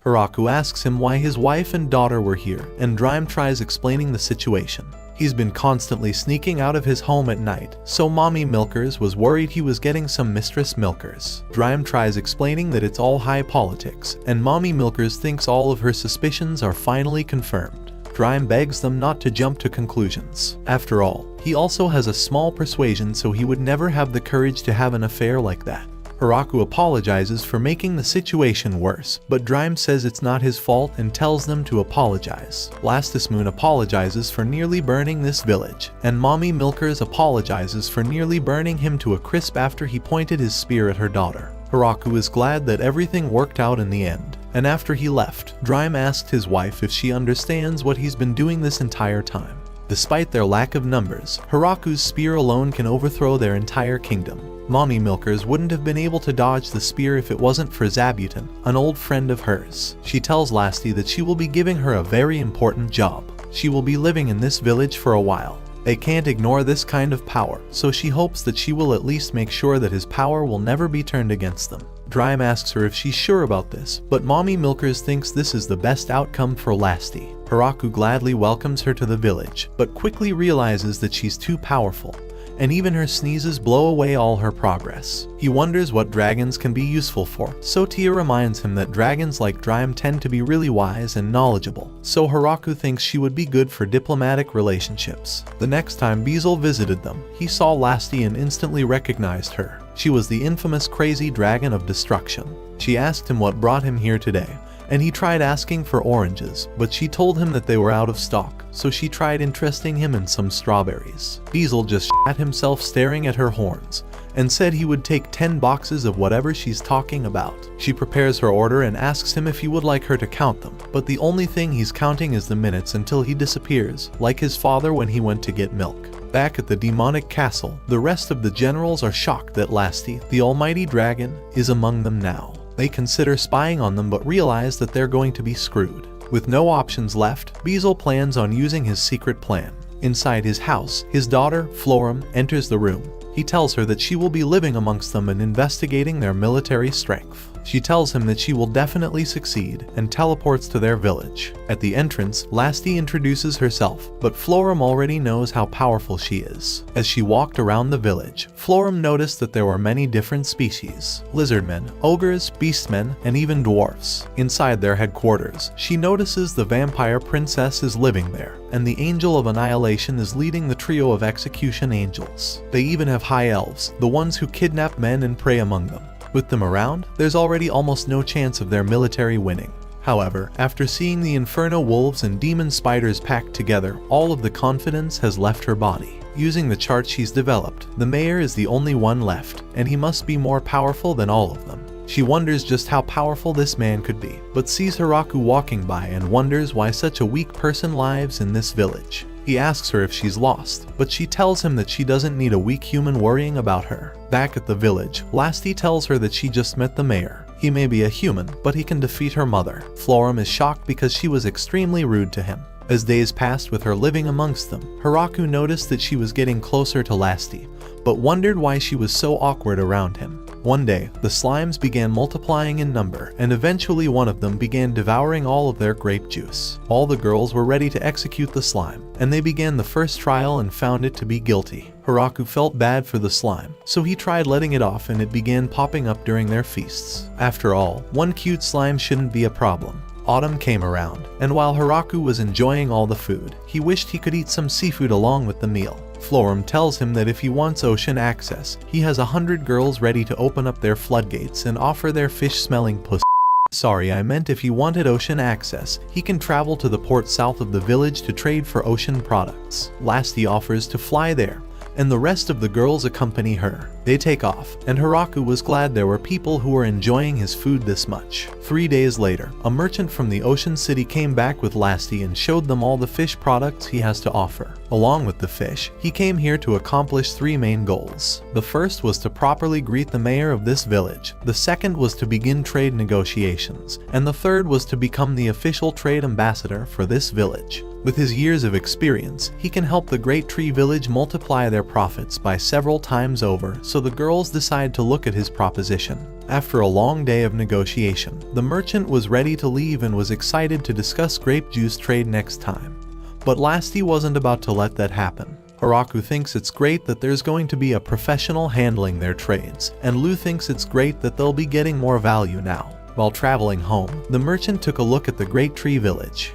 Hiraku asks him why his wife and daughter were here, and Drime tries explaining the situation. He's been constantly sneaking out of his home at night, so Mommy Milkers was worried he was getting some Mistress Milkers. Drime tries explaining that it's all high politics, and Mommy Milkers thinks all of her suspicions are finally confirmed. Drime begs them not to jump to conclusions. After all, he also has a small persuasion, so he would never have the courage to have an affair like that. Hiraku apologizes for making the situation worse, but Drime says it's not his fault and tells them to apologize. Lastismoon apologizes for nearly burning this village, and Mommy Milkers apologizes for nearly burning him to a crisp after he pointed his spear at her daughter. Hiraku is glad that everything worked out in the end, and after he left, Drime asked his wife if she understands what he's been doing this entire time. Despite their lack of numbers, Hiraku's spear alone can overthrow their entire kingdom. Mommy Milkers wouldn't have been able to dodge the spear if it wasn't for Zabuton, an old friend of hers. She tells Lasty that she will be giving her a very important job. She will be living in this village for a while. They can't ignore this kind of power, so she hopes that she will at least make sure that his power will never be turned against them. Drime asks her if she's sure about this, but Mommy Milkers thinks this is the best outcome for Lasty. Hiraku gladly welcomes her to the village, but quickly realizes that she's too powerful, and even her sneezes blow away all her progress. He wonders what dragons can be useful for, so Tia reminds him that dragons like Drime tend to be really wise and knowledgeable, so Haraku thinks she would be good for diplomatic relationships. The next time Beezle visited them, he saw Lasti and instantly recognized her. She was the infamous crazy dragon of destruction. She asked him what brought him here today, and he tried asking for oranges, but she told him that they were out of stock, so she tried interesting him in some strawberries. Beezle just shat himself staring at her horns, and said he would take 10 boxes of whatever she's talking about. She prepares her order and asks him if he would like her to count them, but the only thing he's counting is the minutes until he disappears, like his father when he went to get milk. Back at the demonic castle, the rest of the generals are shocked that Lasti, the almighty dragon, is among them now. They consider spying on them but realize that they're going to be screwed. With no options left, Beezle plans on using his secret plan. Inside his house, his daughter, Florum, enters the room. He tells her that she will be living amongst them and investigating their military strength. She tells him that she will definitely succeed and teleports to their village. At the entrance, Lasti introduces herself, but Florum already knows how powerful she is. As she walked around the village, Florum noticed that there were many different species: lizardmen, ogres, beastmen, and even dwarfs. Inside their headquarters, she notices the vampire princess is living there, and the angel of annihilation is leading the trio of execution angels. They even have high elves, the ones who kidnap men and prey among them. With them around, there's already almost no chance of their military winning. However, after seeing the inferno wolves and demon spiders packed together, all of the confidence has left her body. Using the chart she's developed, the mayor is the only one left, and he must be more powerful than all of them. She wonders just how powerful this man could be, but sees Haraku walking by and wonders why such a weak person lives in this village. He asks her if she's lost, but she tells him that she doesn't need a weak human worrying about her. Back at the village, Lasti tells her that she just met the mayor. He may be a human, but he can defeat her mother. Florum is shocked because she was extremely rude to him. As days passed with her living amongst them, Haraku noticed that she was getting closer to Lasti, but wondered why she was so awkward around him. One day, the slimes began multiplying in number, and eventually one of them began devouring all of their grape juice. All the girls were ready to execute the slime, and they began the first trial and found it to be guilty. Haraku felt bad for the slime, so he tried letting it off and it began popping up during their feasts. After all, one cute slime shouldn't be a problem. Autumn came around, and while Haraku was enjoying all the food, he wished he could eat some seafood along with the meal. Florum tells him that if he wants ocean access, he has 100 girls ready to open up their floodgates and offer their fish-smelling pussy. Sorry, I meant if he wanted ocean access, he can travel to the port south of the village to trade for ocean products. Lasti offers to fly there, and the rest of the girls accompany her. They take off, and Haraku was glad there were people who were enjoying his food this much. 3 days later, a merchant from the ocean city came back with Lasti and showed them all the fish products he has to offer. Along with the fish, he came here to accomplish 3 main goals. The first was to properly greet the mayor of this village, the second was to begin trade negotiations, and the third was to become the official trade ambassador for this village. With his years of experience, he can help the Great Tree Village multiply their profits by several times over, so the girls decide to look at his proposition. After a long day of negotiation, the merchant was ready to leave and was excited to discuss grape juice trade next time. But Lasti wasn't about to let that happen. Haraku thinks it's great that there's going to be a professional handling their trades, and Lu thinks it's great that they'll be getting more value now. While traveling home, the merchant took a look at the Great Tree Village.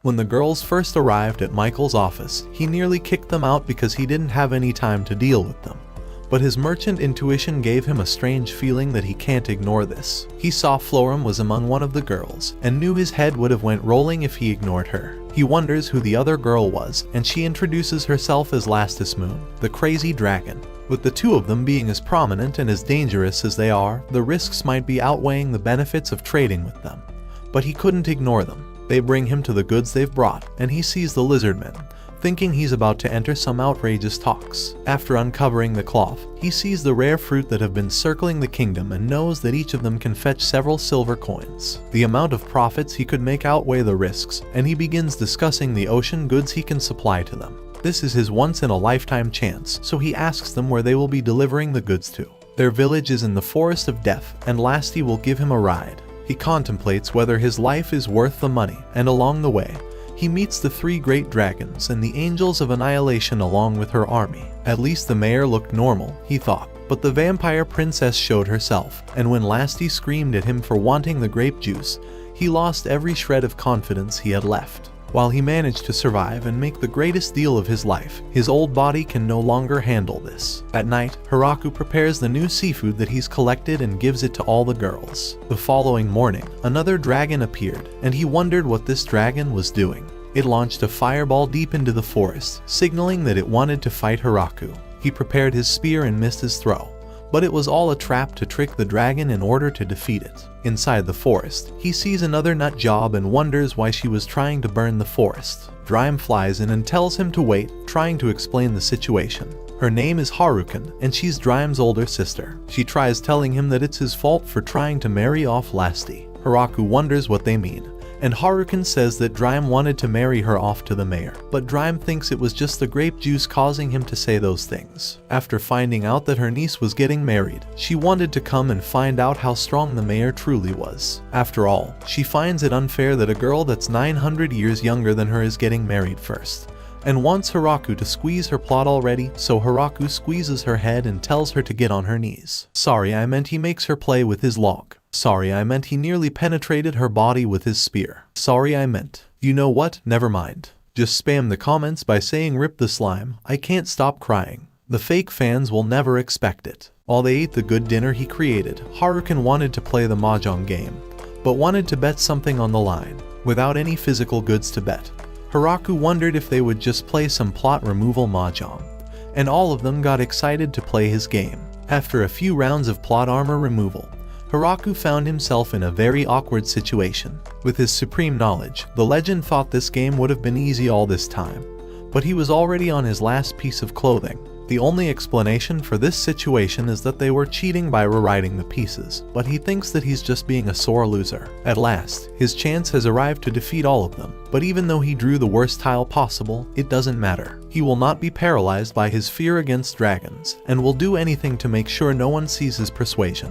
When the girls first arrived at Michael's office, he nearly kicked them out because he didn't have any time to deal with them. But his merchant intuition gave him a strange feeling that he can't ignore this. He saw Florum was among one of the girls, and knew his head would have went rolling if he ignored her. He wonders who the other girl was, and she introduces herself as Lastus Moon, the crazy dragon. With the two of them being as prominent and as dangerous as they are, the risks might be outweighing the benefits of trading with them. But he couldn't ignore them. They bring him to the goods they've brought, and he sees the lizardmen, thinking he's about to enter some outrageous talks. After uncovering the cloth, he sees the rare fruit that have been circling the kingdom and knows that each of them can fetch several silver coins. The amount of profits he could make outweigh the risks, and he begins discussing the ocean goods he can supply to them. This is his once-in-a-lifetime chance, so he asks them where they will be delivering the goods to. Their village is in the Forest of Death, and Lasti will give him a ride. He contemplates whether his life is worth the money, and along the way, He meets the 3 great dragons and the angels of annihilation along with her army. At least the mayor looked normal, he thought. But the vampire princess showed herself, and when Lasty screamed at him for wanting the grape juice, he lost every shred of confidence he had left. While he managed to survive and make the greatest deal of his life, his old body can no longer handle this. At night, Hiraku prepares the new seafood that he's collected and gives it to all the girls. The following morning, another dragon appeared, and he wondered what this dragon was doing. It launched a fireball deep into the forest, signaling that it wanted to fight Hiraku. He prepared his spear and missed his throw, but it was all a trap to trick the dragon in order to defeat it. Inside the forest, he sees another nut job and wonders why she was trying to burn the forest. Drime flies in and tells him to wait, trying to explain the situation. Her name is Harukan, and she's Drime's older sister. She tries telling him that it's his fault for trying to marry off Lasty. Hiraku wonders what they mean, and Harukan says that Drime wanted to marry her off to the mayor, but Drime thinks it was just the grape juice causing him to say those things. After finding out that her niece was getting married, she wanted to come and find out how strong the mayor truly was. After all, she finds it unfair that a girl that's 900 years younger than her is getting married first, and wants Hiraku to squeeze her plot already, so Hiraku squeezes her head and tells her to get on her knees. Sorry, I meant he makes her play with his log. Sorry, I meant he nearly penetrated her body with his spear. Sorry, I meant. You know what? Never mind. Just spam the comments by saying rip the slime. I can't stop crying. The fake fans will never expect it. While they ate the good dinner he created, Harukan wanted to play the mahjong game, but wanted to bet something on the line, without any physical goods to bet. Hiraku wondered if they would just play some plot removal mahjong, and all of them got excited to play his game. After a few rounds of plot armor removal, Hiraku found himself in a very awkward situation. With his supreme knowledge, the legend thought this game would have been easy all this time, but he was already on his last piece of clothing. The only explanation for this situation is that they were cheating by rewriting the pieces, but he thinks that he's just being a sore loser. At last, his chance has arrived to defeat all of them, but even though he drew the worst tile possible, it doesn't matter. He will not be paralyzed by his fear against dragons, and will do anything to make sure no one sees his persuasion.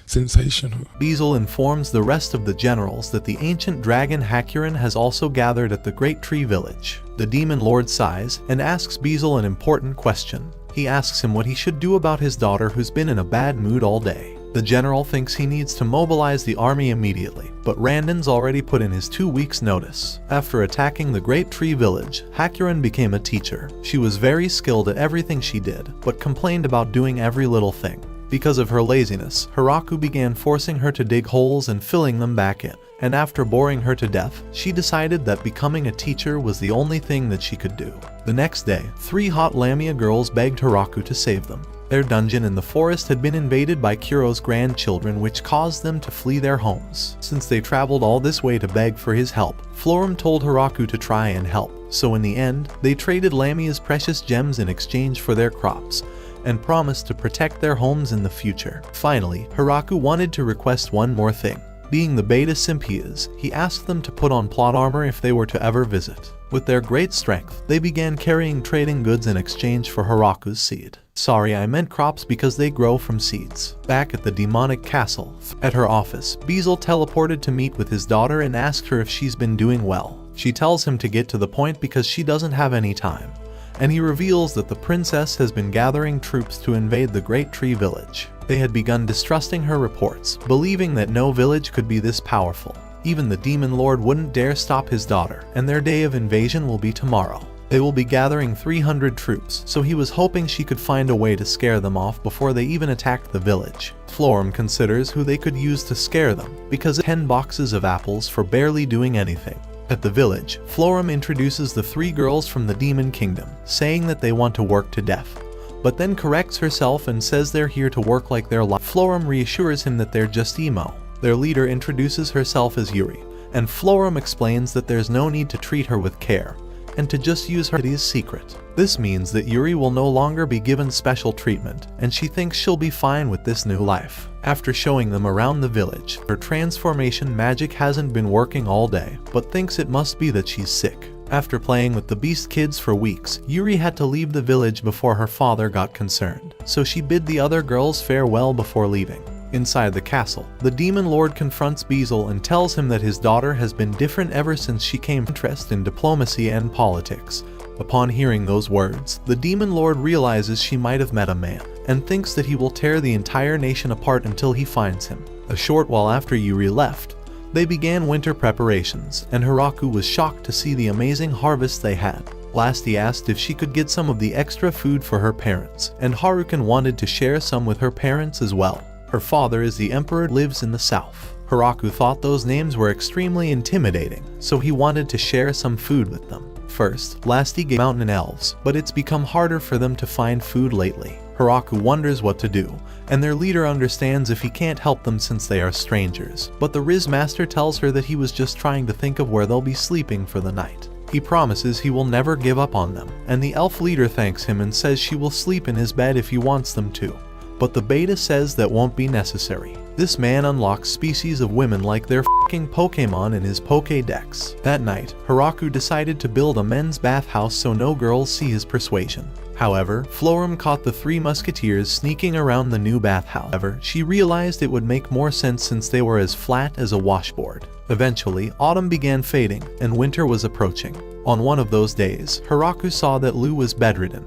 Sensational. Beezle informs the rest of the generals that the ancient dragon Harem has also gathered at the Great Tree Village. The demon lord sighs and asks Beezle an important question. He asks him what he should do about his daughter who's been in a bad mood all day. The general thinks he needs to mobilize the army immediately, but Randon's already put in his 2 weeks' notice. After attacking the Great Tree Village, Harem became a teacher. She was very skilled at everything she did, but complained about doing every little thing. Because of her laziness, Hiraku began forcing her to dig holes and filling them back in, and after boring her to death, she decided that becoming a teacher was the only thing that she could do. The next day, 3 hot Lamia girls begged Hiraku to save them. Their dungeon in the forest had been invaded by Kuro's grandchildren, which caused them to flee their homes. Since they traveled all this way to beg for his help, Florum told Hiraku to try and help, so in the end, they traded Lamia's precious gems in exchange for their crops, and promised to protect their homes in the future. Finally, Hiraku wanted to request one more thing. Being the beta simp he is, he asked them to put on plot armor if they were to ever visit. With their great strength, they began carrying trading goods in exchange for Hiraku's seed. Sorry, I meant crops because they grow from seeds. Back at the demonic castle, at her office, Beezle teleported to meet with his daughter and asked her if she's been doing well. She tells him to get to the point because she doesn't have any time, and he reveals that the princess has been gathering troops to invade the Great Tree Village. They had begun distrusting her reports, believing that no village could be this powerful. Even the demon lord wouldn't dare stop his daughter, and their day of invasion will be tomorrow. They will be gathering 300 troops, so he was hoping she could find a way to scare them off before they even attacked the village. Florum considers who they could use to scare them, because 10 boxes of apples for barely doing anything. At the village, Florum introduces the 3 girls from the Demon Kingdom, saying that they want to work to death, but then corrects herself and says they're here to work like their life. Florum reassures him that they're just emo. Their leader introduces herself as Yuri, and Florum explains that there's no need to treat her with care, and to just use her as secret. This means that Yuri will no longer be given special treatment, and she thinks she'll be fine with this new life. After showing them around the village, her transformation magic hasn't been working all day, but thinks it must be that she's sick. After playing with the beast kids for weeks, Yuri had to leave the village before her father got concerned, so she bid the other girls farewell before leaving. Inside the castle, the demon lord confronts Beazle and tells him that his daughter has been different ever since she came to interest in diplomacy and politics. Upon hearing those words, the demon lord realizes she might have met a man, and thinks that he will tear the entire nation apart until he finds him. A short while after Yuri left, they began winter preparations, and Hiraku was shocked to see the amazing harvest they had. Last he asked if she could get some of the extra food for her parents, and Harukan wanted to share some with her parents as well. Her father is the emperor, lives in the south. Hiraku thought those names were extremely intimidating, so he wanted to share some food with them. First, Lasty gave mountain elves, but it's become harder for them to find food lately. Hiraku wonders what to do, and their leader understands if he can't help them since they are strangers. But the Riz Master tells her that he was just trying to think of where they'll be sleeping for the night. He promises he will never give up on them, and the elf leader thanks him and says she will sleep in his bed if he wants them to. But the beta says that won't be necessary. This man unlocks species of women like their f***ing Pokemon in his Pokédex. That night, Hiraku decided to build a men's bathhouse so no girls see his persuasion. However, Floram caught the three musketeers sneaking around the new bathhouse. However, she realized it would make more sense since they were as flat as a washboard. Eventually, autumn began fading, and winter was approaching. On one of those days, Hiraku saw that Lu was bedridden,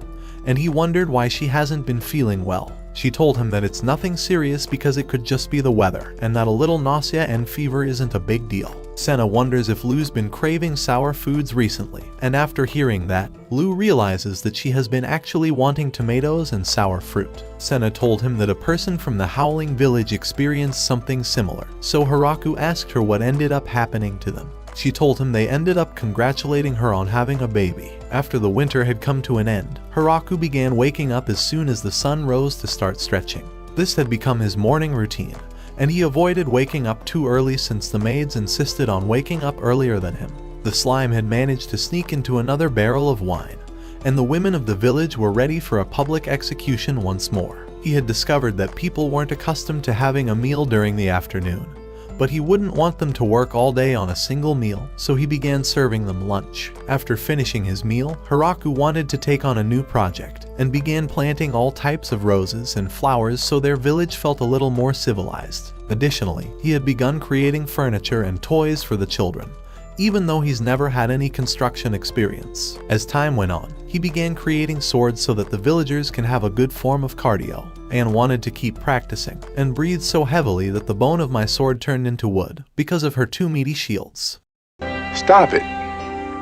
and he wondered why she hasn't been feeling well. She told him that it's nothing serious because it could just be the weather, and that a little nausea and fever isn't a big deal. Senna wonders if Lu's been craving sour foods recently, and after hearing that, Lu realizes that she has been actually wanting tomatoes and sour fruit. Senna told him that a person from the Howling Village experienced something similar, so Hiraku asked her what ended up happening to them. She told him they ended up congratulating her on having a baby. After the winter had come to an end, Hiraku began waking up as soon as the sun rose to start stretching. This had become his morning routine, and he avoided waking up too early since the maids insisted on waking up earlier than him. The slime had managed to sneak into another barrel of wine, and the women of the village were ready for a public execution once more. He had discovered that people weren't accustomed to having a meal during the afternoon, but he wouldn't want them to work all day on a single meal, so he began serving them lunch. After finishing his meal, Hiraku wanted to take on a new project, and began planting all types of roses and flowers so their village felt a little more civilized. Additionally, he had begun creating furniture and toys for the children, even though he's never had any construction experience. As time went on, he began creating swords so that the villagers can have a good form of cardio. Anne wanted to keep practicing, and breathed so heavily that the bone of my sword turned into wood, because of her two meaty shields. Stop it.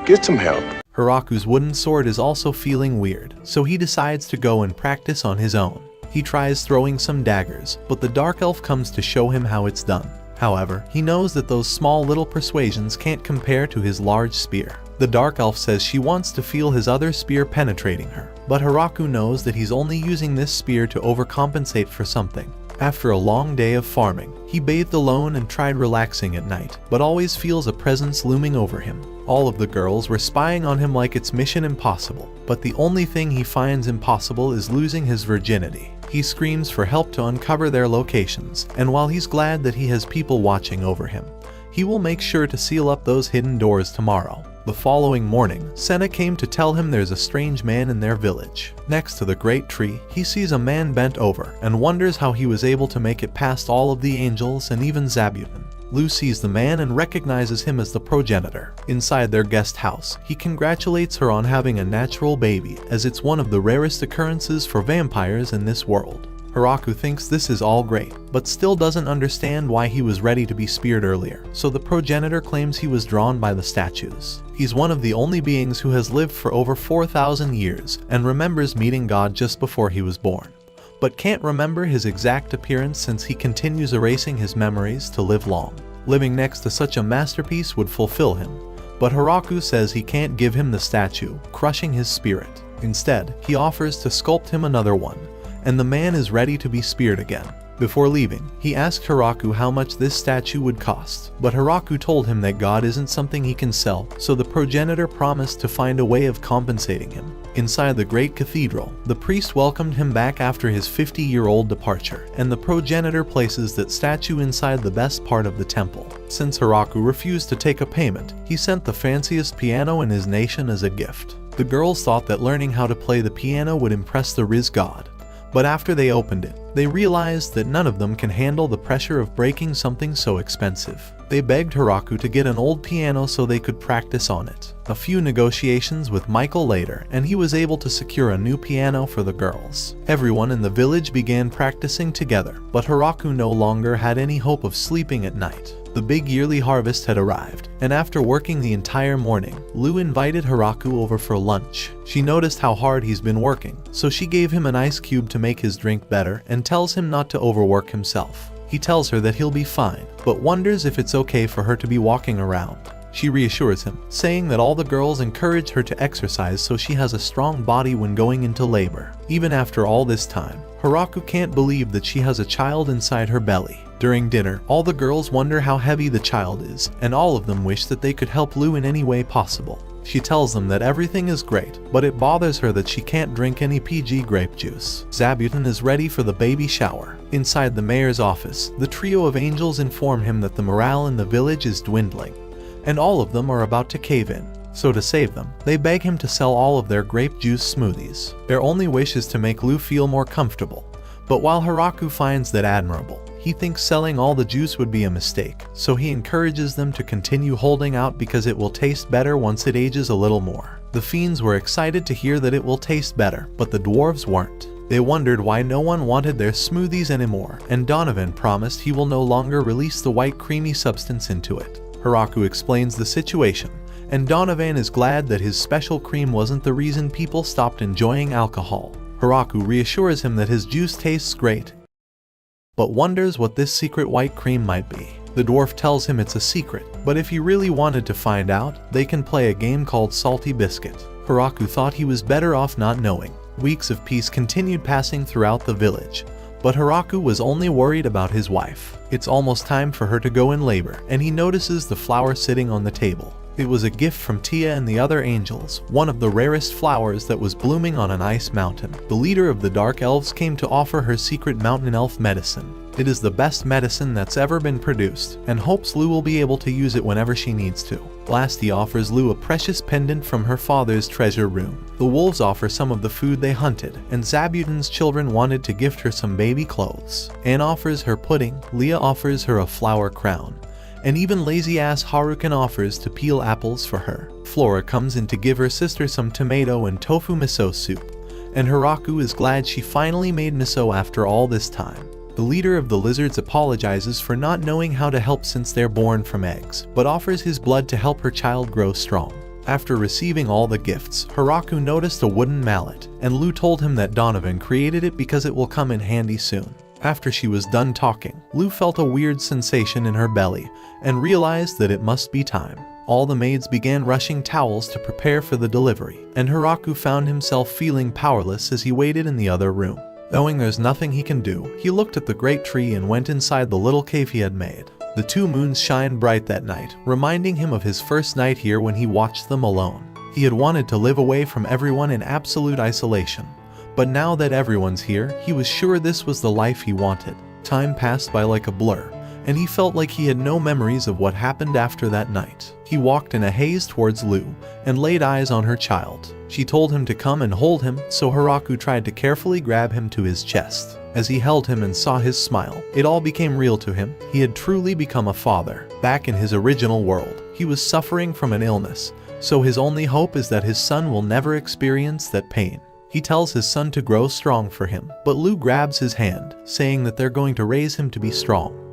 Get some help. Hiraku's wooden sword is also feeling weird, so he decides to go and practice on his own. He tries throwing some daggers, but the dark elf comes to show him how it's done. However, he knows that those small little persuasions can't compare to his large spear. The dark elf says she wants to feel his other spear penetrating her, but Hiraku knows that he's only using this spear to overcompensate for something. After a long day of farming, he bathed alone and tried relaxing at night, but always feels a presence looming over him. All of the girls were spying on him like it's mission impossible, but the only thing he finds impossible is losing his virginity. He screams for help to uncover their locations, and while he's glad that he has people watching over him, he will make sure to seal up those hidden doors tomorrow. The following morning, Senna came to tell him there's a strange man in their village. Next to the great tree, he sees a man bent over and wonders how he was able to make it past all of the angels and even Zabuton. Lu sees the man and recognizes him as the progenitor. Inside their guest house, he congratulates her on having a natural baby, as it's one of the rarest occurrences for vampires in this world. Hiraku thinks this is all great, but still doesn't understand why he was ready to be speared earlier, so the progenitor claims he was drawn by the statues. He's one of the only beings who has lived for over 4,000 years and remembers meeting God just before he was born, but can't remember his exact appearance since he continues erasing his memories to live long. Living next to such a masterpiece would fulfill him, but Hiraku says he can't give him the statue, crushing his spirit. Instead, he offers to sculpt him another one, and the man is ready to be speared again. Before leaving, he asked Hiraku how much this statue would cost, but Hiraku told him that God isn't something he can sell, so the progenitor promised to find a way of compensating him. Inside the great cathedral, the priest welcomed him back after his 50-year-old departure, and the progenitor places that statue inside the best part of the temple. Since Hiraku refused to take a payment, he sent the fanciest piano in his nation as a gift. The girls thought that learning how to play the piano would impress the Riz god. But after they opened it, they realized that none of them can handle the pressure of breaking something so expensive. They begged Hiraku to get an old piano so they could practice on it. A few negotiations with Michael later, and he was able to secure a new piano for the girls. Everyone in the village began practicing together, but Hiraku no longer had any hope of sleeping at night. The big yearly harvest had arrived, and after working the entire morning, Lu invited Hiraku over for lunch. She noticed how hard he's been working, so she gave him an ice cube to make his drink better and tells him not to overwork himself. He tells her that he'll be fine, but wonders if it's okay for her to be walking around. She reassures him, saying that all the girls encourage her to exercise so she has a strong body when going into labor. Even after all this time, Hiraku can't believe that she has a child inside her belly. During dinner, all the girls wonder how heavy the child is, and all of them wish that they could help Lu in any way possible. She tells them that everything is great, but it bothers her that she can't drink any PG grape juice. Zabuton is ready for the baby shower. Inside the mayor's office, the trio of angels inform him that the morale in the village is dwindling, and all of them are about to cave in. So to save them, they beg him to sell all of their grape juice smoothies. Their only wish is to make Lu feel more comfortable, but while Hiraku finds that admirable, he thinks selling all the juice would be a mistake, so he encourages them to continue holding out because it will taste better once it ages a little more. The fiends were excited to hear that it will taste better, but the dwarves weren't. They wondered why no one wanted their smoothies anymore, and Donovan promised he will no longer release the white creamy substance into it. Hiraku explains the situation, and Donovan is glad that his special cream wasn't the reason people stopped enjoying alcohol. Hiraku reassures him that his juice tastes great, but wonders what this secret white cream might be. The dwarf tells him it's a secret, but if he really wanted to find out, they can play a game called Salty Biscuit. Hiraku thought he was better off not knowing. Weeks of peace continued passing throughout the village, but Hiraku was only worried about his wife. It's almost time for her to go in labor, and he notices the flower sitting on the table. It was a gift from Tia and the other angels, one of the rarest flowers that was blooming on an ice mountain. The leader of the Dark Elves came to offer her secret mountain elf medicine. It is the best medicine that's ever been produced, and hopes Lu will be able to use it whenever she needs to. Last, he offers Lu a precious pendant from her father's treasure room. The wolves offer some of the food they hunted, and Zabuton's children wanted to gift her some baby clothes. Anne offers her pudding, Leah offers her a flower crown, and even lazy-ass Harukan offers to peel apples for her. Flora comes in to give her sister some tomato and tofu miso soup, and Hiraku is glad she finally made miso after all this time. The leader of the lizards apologizes for not knowing how to help since they're born from eggs, but offers his blood to help her child grow strong. After receiving all the gifts, Hiraku noticed a wooden mallet, and Lu told him that Donovan created it because it will come in handy soon. After she was done talking, Lu felt a weird sensation in her belly and realized that it must be time. All the maids began rushing towels to prepare for the delivery, and Hiraku found himself feeling powerless as he waited in the other room. Knowing there's nothing he can do, he looked at the great tree and went inside the little cave he had made. The two moons shine bright that night, reminding him of his first night here when he watched them alone. He had wanted to live away from everyone in absolute isolation, but now that everyone's here, he was sure this was the life he wanted. Time passed by like a blur, and he felt like he had no memories of what happened after that night. He walked in a haze towards Lu and laid eyes on her child. She told him to come and hold him, so Hiraku tried to carefully grab him to his chest. As he held him and saw his smile, it all became real to him. He had truly become a father. Back in his original world, he was suffering from an illness, so his only hope is that his son will never experience that pain. He tells his son to grow strong for him, but Lu grabs his hand, saying that they're going to raise him to be strong.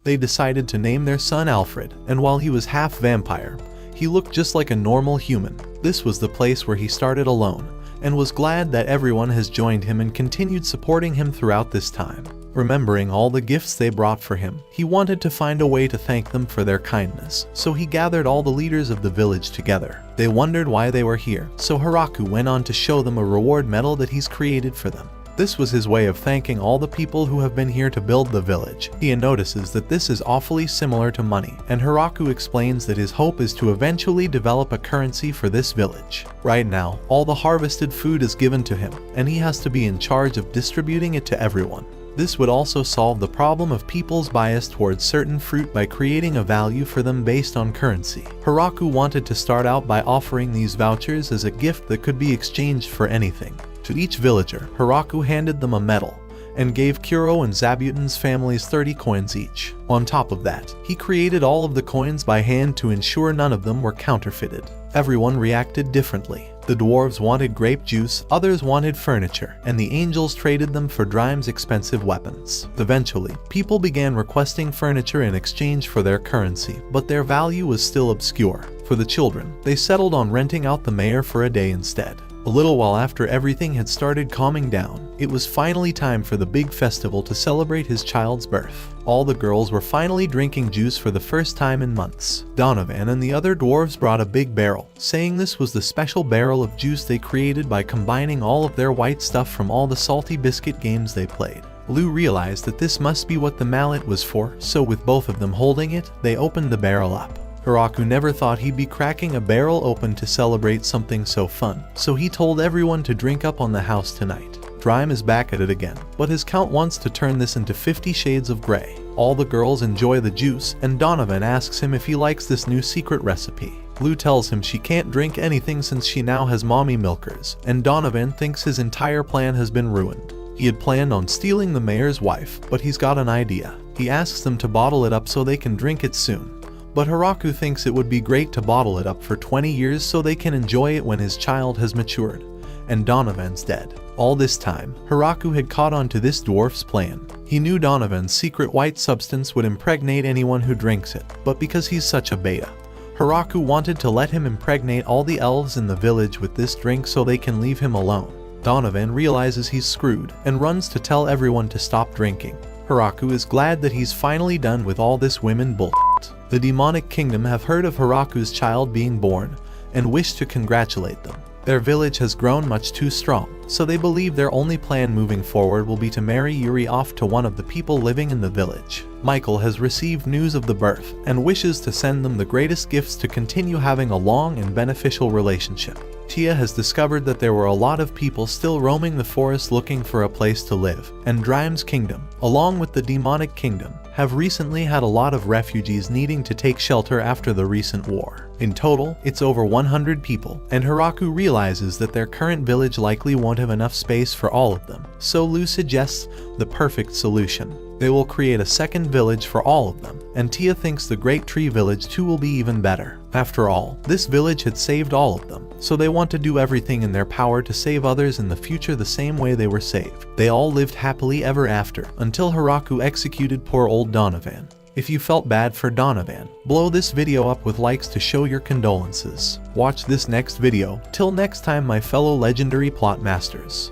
They decided to name their son Alfred, and while he was half vampire, he looked just like a normal human. This was the place where he started alone, and was glad that everyone has joined him and continued supporting him throughout this time. Remembering all the gifts they brought for him, he wanted to find a way to thank them for their kindness, so he gathered all the leaders of the village together. They wondered why they were here, so Hiraku went on to show them a reward medal that he's created for them. This was his way of thanking all the people who have been here to build the village. He notices that this is awfully similar to money, and Hiraku explains that his hope is to eventually develop a currency for this village. Right now, all the harvested food is given to him, and he has to be in charge of distributing it to everyone. This would also solve the problem of people's bias towards certain fruit by creating a value for them based on currency. Hiraku wanted to start out by offering these vouchers as a gift that could be exchanged for anything. To each villager, Hiraku handed them a medal, and gave Kuro and Zabuton's families 30 coins each. On top of that, he created all of the coins by hand to ensure none of them were counterfeited. Everyone reacted differently. The dwarves wanted grape juice, others wanted furniture, and the angels traded them for Drime's expensive weapons. Eventually, people began requesting furniture in exchange for their currency, but their value was still obscure. For the children, they settled on renting out the mayor for a day instead. A little while after everything had started calming down, it was finally time for the big festival to celebrate his child's birth. All the girls were finally drinking juice for the first time in months. Donovan and the other dwarves brought a big barrel, saying this was the special barrel of juice they created by combining all of their white stuff from all the salty biscuit games they played. Lou realized that this must be what the mallet was for, so with both of them holding it, they opened the barrel up. Hiraku never thought he'd be cracking a barrel open to celebrate something so fun, so he told everyone to drink up on the house tonight. Drime is back at it again, but his count wants to turn this into 50 Shades of Grey. All the girls enjoy the juice, and Donovan asks him if he likes this new secret recipe. Lou tells him she can't drink anything since she now has mommy milkers, and Donovan thinks his entire plan has been ruined. He had planned on stealing the mayor's wife, but he's got an idea. He asks them to bottle it up so they can drink it soon. But Hiraku thinks it would be great to bottle it up for 20 years so they can enjoy it when his child has matured, and Donovan's dead. All this time, Hiraku had caught on to this dwarf's plan. He knew Donovan's secret white substance would impregnate anyone who drinks it, but because he's such a beta, Hiraku wanted to let him impregnate all the elves in the village with this drink so they can leave him alone. Donovan realizes he's screwed and runs to tell everyone to stop drinking. Hiraku is glad that he's finally done with all this women bullshit. The demonic kingdom have heard of Hiraku's child being born and wish to congratulate them. Their village has grown much too strong, so they believe their only plan moving forward will be to marry Yuri off to one of the people living in the village. Michael has received news of the birth and wishes to send them the greatest gifts to continue having a long and beneficial relationship. Tia has discovered that there were a lot of people still roaming the forest looking for a place to live, and Drime's kingdom, along with the demonic kingdom, have recently had a lot of refugees needing to take shelter after the recent war. In total, it's over 100 people, and Hiraku realizes that their current village likely won't have enough space for all of them, so Lou suggests the perfect solution. They will create a second village for all of them, and Tia thinks the Great Tree Village too will be even better. After all, this village had saved all of them, so they want to do everything in their power to save others in the future the same way they were saved. They all lived happily ever after, until Hiraku executed poor old Donovan. If you felt bad for Donovan, blow this video up with likes to show your condolences. Watch this next video. Till next time, my fellow legendary plot masters.